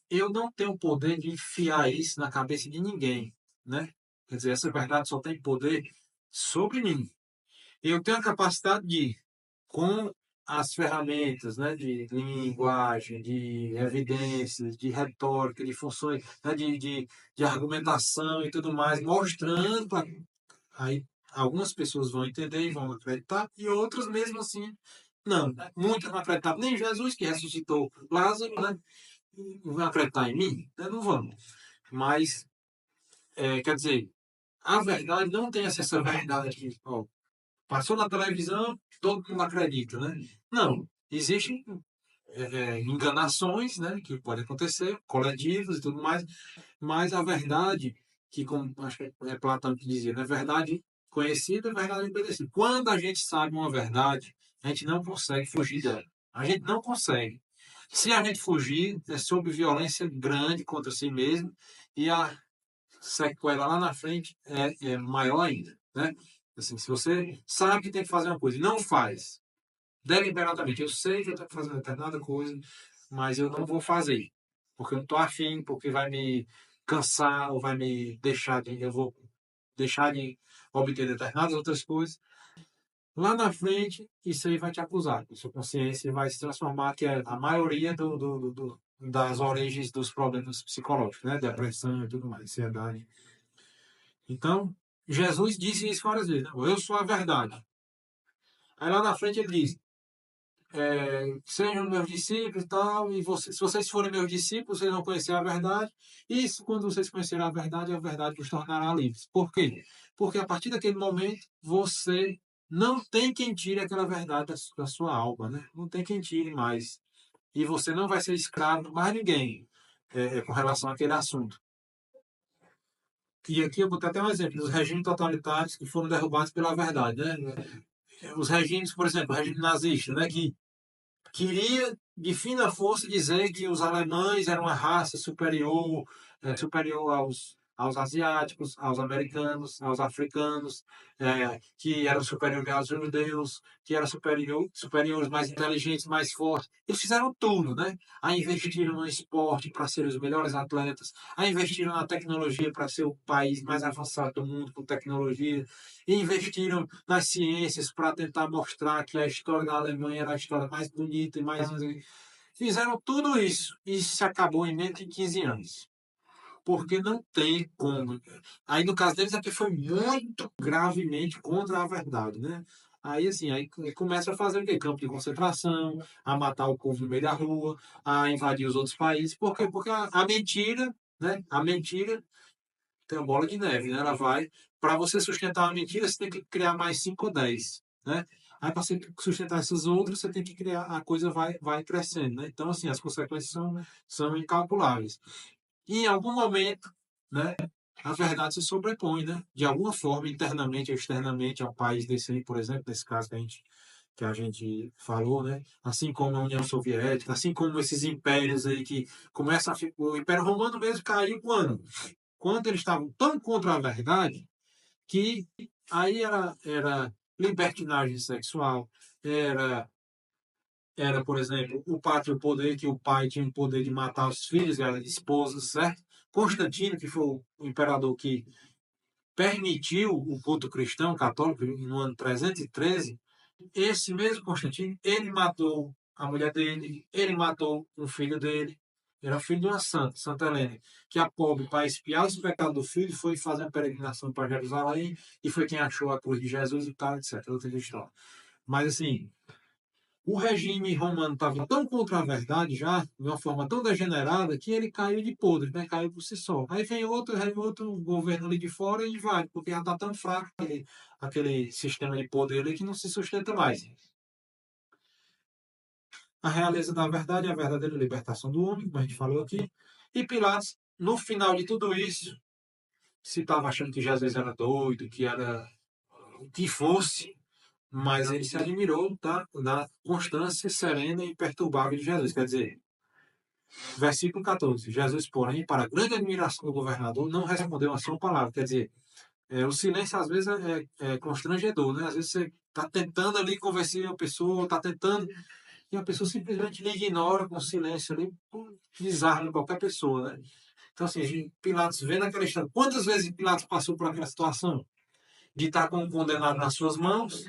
eu não tenho o poder de enfiar isso na cabeça de ninguém, né? Quer dizer, essa verdade só tem poder sobre mim. Eu tenho a capacidade de, com as ferramentas, né, de linguagem, de evidências, de retórica, de funções, né, de argumentação e tudo mais, mostrando para aí algumas pessoas vão entender e vão acreditar, e outras mesmo assim não. Muitas não acreditam nem Jesus que ressuscitou Lázaro, né? Vão acreditar em mim? Não vão. Mas, quer dizer, a verdade não tem essa verdade aqui. Ó, passou na televisão, todo mundo acredita, né? Não. Existem enganações, né, que podem acontecer, coletivas e tudo mais, mas a verdade, que como acho que é Platão que dizia, né, verdade conhecida, verdade obedecida. Quando a gente sabe uma verdade, a gente não consegue fugir dela. A gente não consegue. Se a gente fugir, é sob violência grande contra si mesmo, e a sequela lá na frente é maior ainda, né? Assim, se você sabe que tem que fazer uma coisa e não faz, deliberadamente, eu sei que eu tenho que fazer uma determinada coisa, mas eu não vou fazer, porque eu não estou afim, porque vai me cansar, ou vai me deixar de, eu vou deixar de obter determinadas outras coisas. Lá na frente, isso aí vai te acusar. A sua consciência vai se transformar, que é a maioria das origens dos problemas psicológicos, né? Depressão e tudo mais, ansiedade. Então, Jesus disse isso várias vezes, né? Eu sou a verdade. Aí lá na frente ele diz, sejam meus discípulos e tal, e se vocês forem meus discípulos, vocês vão conhecer a verdade. Isso, quando vocês conhecerem a verdade vos tornará livres. Por quê? Porque a partir daquele momento, você não tem quem tire aquela verdade da sua alma, né? Não tem quem tire mais. E você não vai ser escravo de mais ninguém com relação àquele assunto. E aqui eu botei até um exemplo dos regimes totalitários que foram derrubados pela verdade, né? Os regimes, por exemplo, o regime nazista, né? Que queria de fina força dizer que os alemães eram uma raça superior, superior aos asiáticos, aos americanos, aos africanos, que eram superiores aos judeus, que eram superiores, mais inteligentes, mais fortes. Eles fizeram tudo, né? Aí investiram no esporte para ser os melhores atletas, aí investiram na tecnologia para ser o país mais avançado do mundo com tecnologia, e investiram nas ciências para tentar mostrar que a história da Alemanha era a história mais bonita e mais. Fizeram tudo isso e se acabou em menos de 15 anos. Porque não tem como. Aí no caso deles é que foi muito gravemente contra a verdade, né? Aí assim, aí começa a fazer o quê? Campo de concentração, a matar o povo no meio da rua, a invadir os outros países. Por quê? Porque a mentira, né? A mentira tem uma bola de neve, né? Ela vai. Para você sustentar uma mentira, você tem que criar mais 5 ou 10, né? Aí, para você sustentar essas outras, você tem que criar, a coisa vai crescendo, né? Então, assim, as consequências são incalculáveis. E, em algum momento, né, a verdade se sobrepõe, né? De alguma forma, internamente ou externamente ao país desse aí, por exemplo, nesse caso que a gente falou, né? Assim como a União Soviética, assim como esses impérios aí que começam a ficar. O Império Romano mesmo caiu quando? Quando eles estavam tão contra a verdade que aí era libertinagem sexual, era, por exemplo, o pátrio poder, que o pai tinha o poder de matar os filhos e as esposas, certo? Constantino, que foi o imperador que permitiu o culto cristão católico no ano 313, esse mesmo Constantino, ele matou a mulher dele, ele matou um filho dele, era filho de uma santa, Santa Helena, que a pobre, para expiar os pecados do filho, foi fazer uma peregrinação para Jerusalém e foi quem achou a cruz de Jesus e tal, etc. Outra história. Mas assim, O regime romano estava tão contra a verdade já, de uma forma tão degenerada, que ele caiu de podre, né? Caiu por si só. Aí vem outro governo ali de fora e invade, porque já está tão fraco aquele sistema de poder ali que não se sustenta mais. A realeza da verdade é a verdadeira libertação do homem, como a gente falou aqui. E Pilatos, no final de tudo isso, se estava achando que Jesus era doido, que era o que fosse, mas ele se admirou da constância serena e imperturbável de Jesus. Quer dizer, versículo 14. Jesus, porém, para a grande admiração do governador, não respondeu a sua palavra. Quer dizer, o silêncio às vezes é constrangedor, né? Às vezes você está tentando ali convencer a pessoa, está tentando, e a pessoa simplesmente lhe ignora com silêncio ali, desarma qualquer pessoa, né? Então, assim, Pilatos vendo aquela história. Quantas vezes Pilatos passou por aquela situação de estar com um condenado nas suas mãos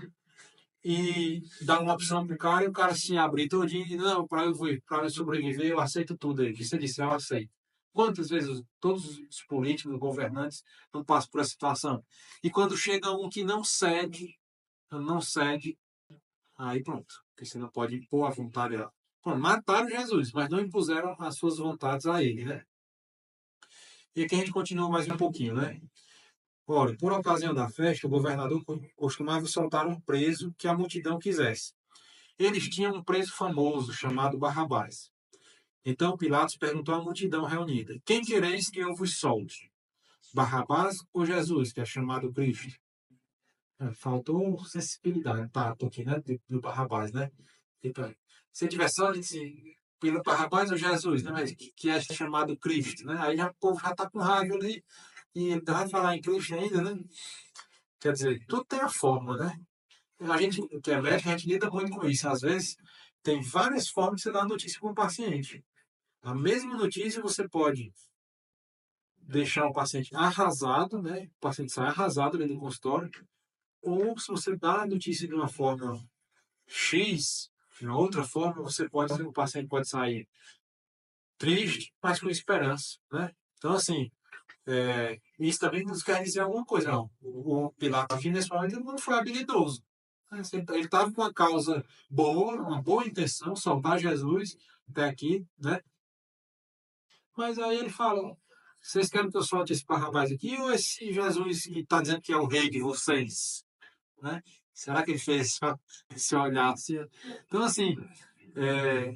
e dar uma opção para o cara e o cara se abrir todinho e não, para eu sobreviver, eu aceito tudo aí. Que você disse, eu aceito. Quantas vezes todos os políticos, os governantes, não passam por essa situação? E quando chega um que não cede, aí pronto. Porque você não pode impor a vontade dela. Bom, mataram Jesus, mas não impuseram as suas vontades a ele, né? E aqui a gente continua mais um pouquinho, né? Ora, por ocasião da festa, o governador costumava soltar um preso que a multidão quisesse. Eles tinham um preso famoso chamado Barrabás. Então Pilatos perguntou à multidão reunida: quem quereis que eu vos solte? Barrabás ou Jesus, que é chamado Cristo? Faltou sensibilidade, tato aqui, né? Do Barrabás, né? Tipo, se tiver só pelo Barrabás ou Jesus, né? Mas que é chamado Cristo, né? Aí já, o povo já está com raiva ali e ele vai falar em Cristo ainda, né? Quer dizer, tudo tem a forma, né? A gente, que é médico, a gente lida muito com isso. Às vezes, tem várias formas de você dar notícia para um paciente. A mesma notícia você pode deixar o paciente arrasado, né? O paciente sai arrasado ali do consultório. Ou se você dá a notícia de uma forma X, de uma outra forma, o paciente pode sair triste, mas com esperança, né? Então, assim, isso também nos quer dizer alguma coisa. Não, o Pilatos aqui, nesse momento, ele não foi habilidoso. Ele estava com uma causa boa, uma boa intenção, salvar Jesus até aqui, né? Mas aí ele fala: vocês querem que eu solte esse Barrabás aqui ou esse Jesus que está dizendo que é o rei de vocês? Né? Será que ele fez esse olhar assim? Então, assim, é,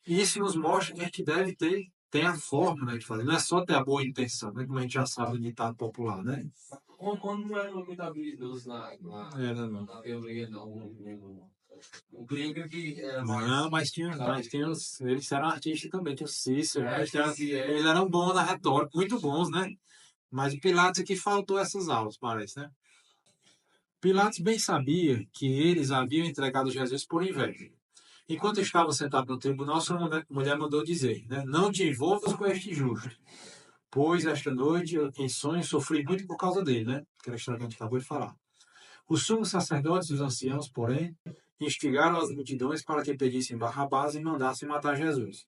isso nos mostra que a gente deve ter a forma, né, de fazer. Não é só ter a boa intenção, né? Como a gente já sabe do ditado popular, né? Quando não era muito habilidoso Não. na teoria, não. O gringo que era Não, mas eles eram artistas também, tinha o Cícero, né? é. Eles eram bons na retórica, muito bons, né? Mas o Pilatos aqui faltou essas aulas, parece, né? Pilatos bem sabia que eles haviam entregado Jesus por inveja. Enquanto estava sentado no tribunal, sua mulher mandou dizer, né? Não te envolvas com este justo, pois esta noite, em sonho, sofri muito por causa dele, né? Aquela história que a gente acabou de falar. Os sumos sacerdotes e os anciãos, porém, instigaram as multidões para que pedissem Barrabás e mandassem matar Jesus.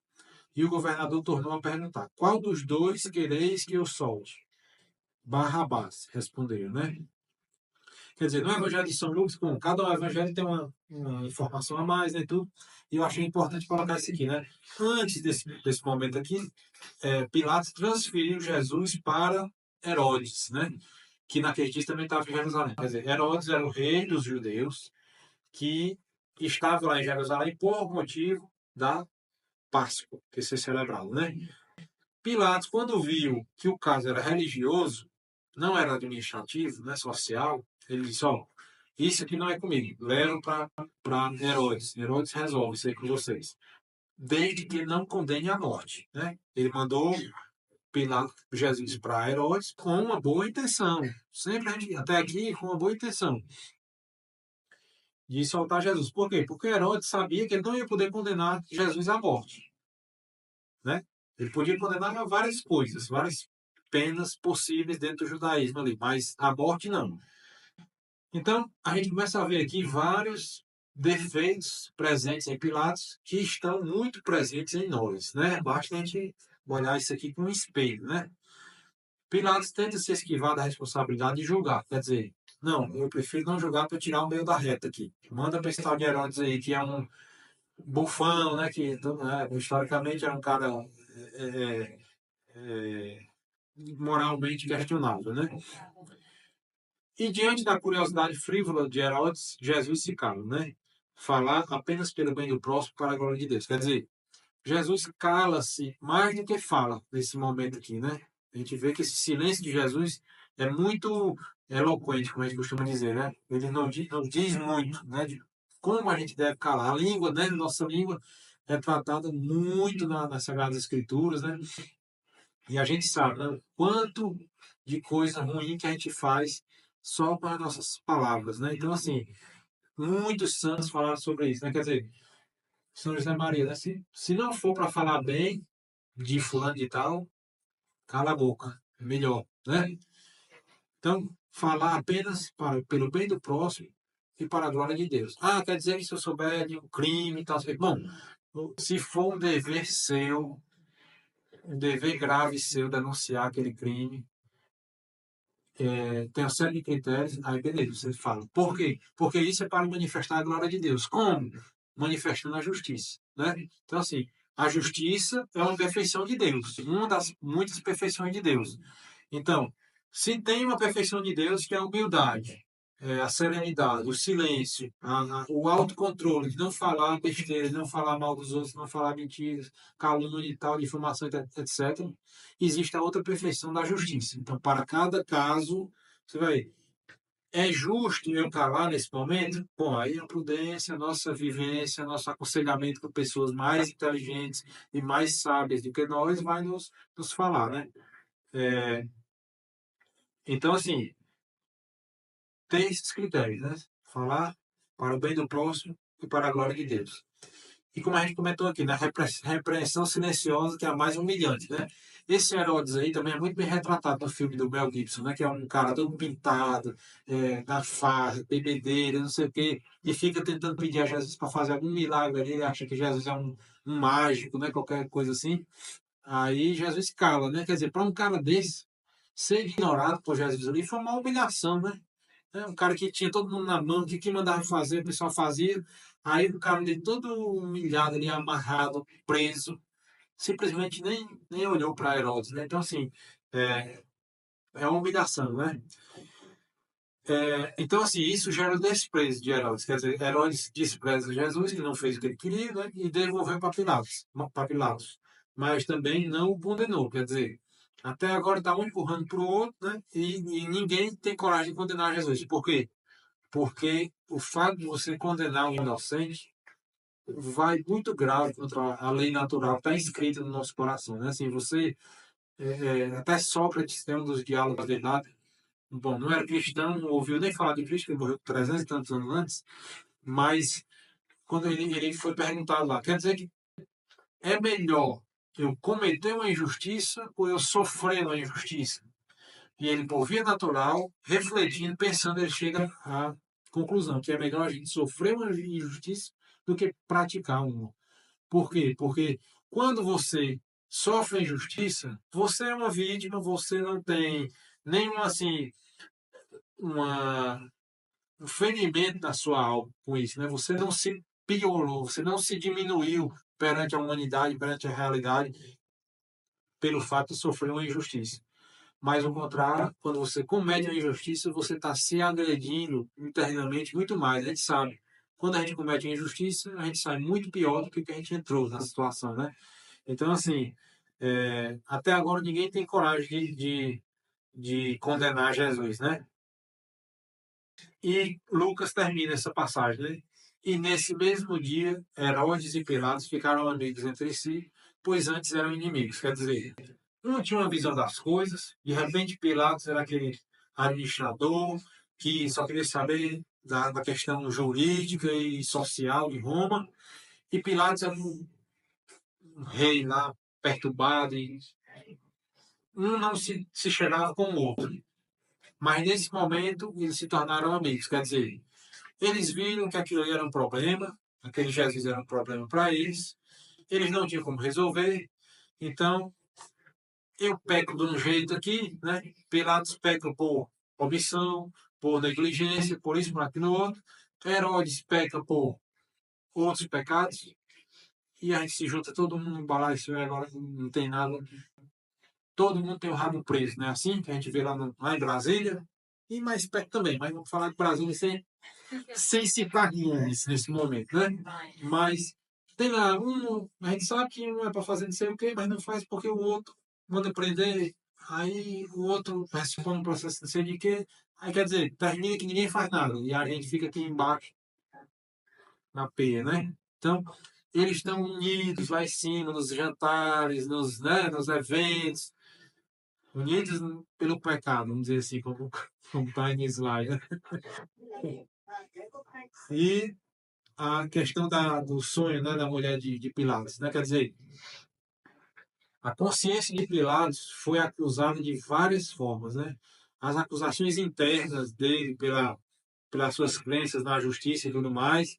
E o governador tornou a perguntar: qual dos dois quereis que eu solte? Barrabás, responderam, né? Quer dizer, no Evangelho de São Lucas, com cada evangelho tem uma informação a mais, né, tudo. E eu achei importante colocar isso aqui, né? Antes desse momento aqui, Pilatos transferiu Jesus para Herodes, né? Que naquele dia também estava em Jerusalém. Quer dizer, Herodes era o rei dos judeus que estava lá em Jerusalém por motivo da Páscoa, que se celebrava, né? Pilatos, quando viu que o caso era religioso, não era administrativo, né, social, ele disse: ó, isso aqui não é comigo, levam para Herodes. Herodes resolve isso aí com vocês. Desde que não condene a morte, né? Ele mandou Jesus para Herodes com uma boa intenção. Sempre até aqui com uma boa intenção de soltar Jesus. Por quê? Porque Herodes sabia que ele não ia poder condenar Jesus à morte, né? Ele podia condenar a várias coisas, várias penas possíveis dentro do judaísmo ali, mas a morte não. Então, a gente começa a ver aqui vários defeitos presentes em Pilatos que estão muito presentes em nós, né? Basta a gente olhar isso aqui com um espelho, né? Pilatos tenta se esquivar da responsabilidade de julgar, quer dizer, não, eu prefiro não julgar para tirar o meio da reta aqui. Manda para esse tal de Herodes aí, que é bufão, né? Que historicamente era um cara é, é, moralmente questionável, né? E diante da curiosidade frívola de Herodes, Jesus se cala, né? Falar apenas pelo bem do próximo para a glória de Deus. Quer dizer, Jesus cala-se mais do que fala nesse momento aqui, né? A gente vê que esse silêncio de Jesus é muito eloquente, como a gente costuma dizer, né? Ele não diz muito, né? De como a gente deve calar. A língua, né? Nossa língua é tratada muito nas Sagradas Escrituras, né? E a gente sabe, né? O quanto de coisa ruim que a gente faz só com as nossas palavras, né? Então, assim, muitos santos falaram sobre isso, né? Quer dizer, São José Maria, né? Se não for para falar bem de fulano de tal, cala a boca, é melhor, né? Então, falar apenas pelo bem do próximo e para a glória de Deus. Ah, quer dizer que se eu souber de um crime e tal, bom, se for um dever seu, um dever grave seu denunciar aquele crime, tem uma série de critérios, aí beleza, você fala. Por quê? Porque isso é para manifestar a glória de Deus. Como? Manifestando a justiça, né? Então, assim, a justiça é uma perfeição de Deus, uma das muitas perfeições de Deus. Então, se tem uma perfeição de Deus, que é a humildade, a serenidade, o silêncio, o autocontrole, de não falar besteira, de não falar mal dos outros, não falar mentiras, calúnia e tal, difamação, etc., existe a outra perfeição da justiça. Então, para cada caso, você vai. É justo eu calar nesse momento? Bom, aí a prudência, a nossa vivência, nosso aconselhamento com pessoas mais inteligentes e mais sábias do que nós vai nos falar, né? É, então, assim, tem esses critérios, né? Falar para o bem do próximo e para a glória de Deus. E como a gente comentou aqui, na repreensão silenciosa, que é a mais humilhante, né? Esse Herodes aí também é muito bem retratado no filme do Mel Gibson, né? Que é um cara todo pintado, na farra, bebedeira, não sei o quê, e fica tentando pedir a Jesus para fazer algum milagre ali, ele acha que Jesus é um mágico, né? Qualquer coisa assim. Aí Jesus cala, né? Quer dizer, para um cara desse, ser ignorado por Jesus ali foi uma humilhação, né? Um cara que tinha todo mundo na mão, que mandava fazer, o pessoal fazia. Aí o cara dele todo humilhado ali, amarrado, preso, simplesmente nem olhou para Herodes, né? Então, assim, é, é uma humilhação, né? Então, assim, isso gera o desprezo de Herodes. Quer dizer, Herodes despreza Jesus, que não fez o que ele queria, né? E devolveu para Pilatos, Mas também não o condenou. Quer dizer, até agora está um empurrando para o outro, né? E ninguém tem coragem de condenar Jesus. Por quê? Porque o fato de você condenar um inocente vai muito grave contra a lei natural que está inscrita no nosso coração, né? Assim, você, até Sócrates tem um dos diálogos dele lá, bom, não era cristão, não ouviu nem falar de Cristo, ele morreu 300 e tantos anos antes, mas quando ele foi perguntado lá, quer dizer que é melhor eu cometer uma injustiça ou eu sofrer uma injustiça? E ele, por via natural, refletindo, pensando, ele chega à conclusão que é melhor a gente sofrer uma injustiça do que praticar uma. Por quê? Porque quando você sofre a injustiça, você é uma vítima, você não tem nenhum, assim, uma, um ferimento na sua alma com isso, né? Você não se piorou, você não se diminuiu perante a humanidade, perante a realidade, pelo fato de sofrer uma injustiça. Mas, ao contrário, quando você comete uma injustiça, você está se agredindo internamente muito mais. A gente sabe. Quando a gente comete uma injustiça, a gente sai muito pior do que a gente entrou na situação, né? Então, assim, até agora ninguém tem coragem de condenar Jesus, né? E Lucas termina essa passagem, né? E nesse mesmo dia, Herodes e Pilatos ficaram amigos entre si, pois antes eram inimigos. Quer dizer, um tinha uma visão das coisas, de repente Pilatos era aquele administrador que só queria saber da questão jurídica e social de Roma, e Pilatos era um rei lá perturbado, e um não se chegava com o outro. Mas nesse momento eles se tornaram amigos, quer dizer, eles viram que aquilo ali era um problema, aquele Jesus era um problema para eles não tinham como resolver, então eu peco de um jeito aqui, né? Pilatos peca por omissão, por negligência, por isso, por aquilo outro. Herodes peca por outros pecados. e a gente se junta todo mundo no balaio, agora não tem nada. Todo mundo tem o rabo preso, né? Assim que a gente vê lá em Brasília, e mais perto também, mas vamos falar de Brasília sem citar nomes nesse momento, né? Mas tem lá, a gente sabe que um é para fazer não sei o quê, mas não faz porque o outro manda prender, aí o outro responde um processo não sei de quê, aí quer dizer, termina que ninguém faz nada, e a gente fica aqui embaixo na peia, né? Então, eles estão unidos lá em cima, nos jantares, nos eventos, unidos pelo pecado, vamos dizer assim, como está em slide, né? E a questão do sonho, né, da mulher de Pilatos, né? Quer dizer, a consciência de Pilatos foi acusada de várias formas, né? As acusações internas dele pelas suas crenças na justiça e tudo mais,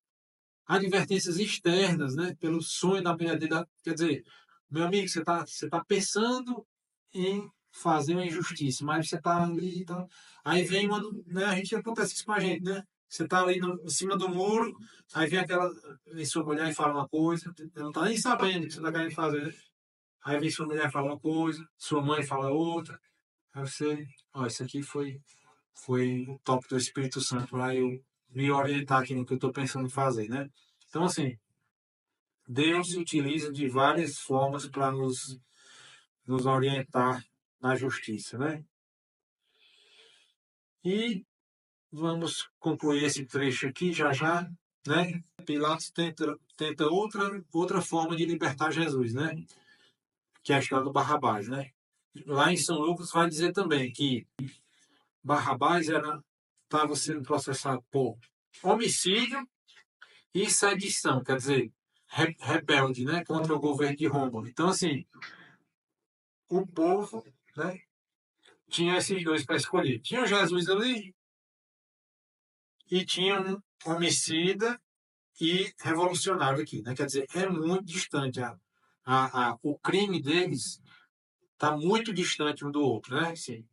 advertências externas, né? Pelo sonho da mulher dele, quer dizer, meu amigo, você tá pensando em fazer uma injustiça, mas você está ali e tal. Aí vem uma, né? A gente acontece isso com a gente, né? Você está ali em cima do muro, aí vem sua mulher e fala uma coisa, você não está nem sabendo o que você está querendo fazer, né? Aí vem sua mulher e fala uma coisa, sua mãe fala outra, aí você, ó, isso aqui foi o toque do Espírito Santo para eu me orientar aqui no que eu estou pensando em fazer, né? Então, assim, Deus se utiliza de várias formas para nos orientar na justiça, né? E vamos concluir esse trecho aqui já já, né? Pilatos tenta outra forma de libertar Jesus, né? Que é a história do Barrabás, né? Lá em São Lucas vai dizer também que Barrabás estava sendo processado por homicídio e sedição, quer dizer, rebelde, né? Contra o governo de Roma. Então, assim, o povo, né? Tinha esses dois para escolher. Tinha Jesus ali e tinha um homicida e revolucionário aqui, né? Quer dizer, é muito distante. O crime deles está muito distante um do outro, né? Sim.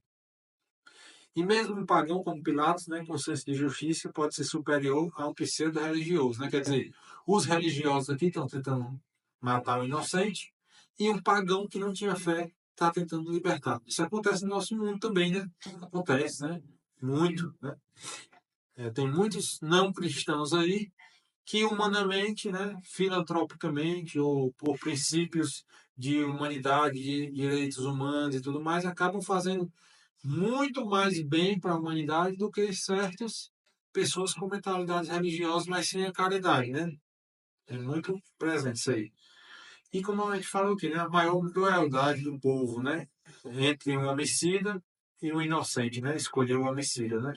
E mesmo um pagão como Pilatos, né, com senso de justiça, pode ser superior a um pseudo-religioso, né? Quer dizer, os religiosos aqui estão tentando matar o inocente e um pagão que não tinha fé está tentando libertar. Isso acontece no nosso mundo também, né? Acontece, né? Muito, né? Tem muitos não cristãos aí que humanamente, né, filantropicamente ou por princípios de humanidade, de direitos humanos e tudo mais, acabam fazendo muito mais bem para a humanidade do que certas pessoas com mentalidades religiosas, mas sem a caridade, né? É muito presente isso aí. E como a gente fala o quê, né? A maior crueldade do povo, né? Entre um homicida e um inocente, né? Escolher o homicida, né?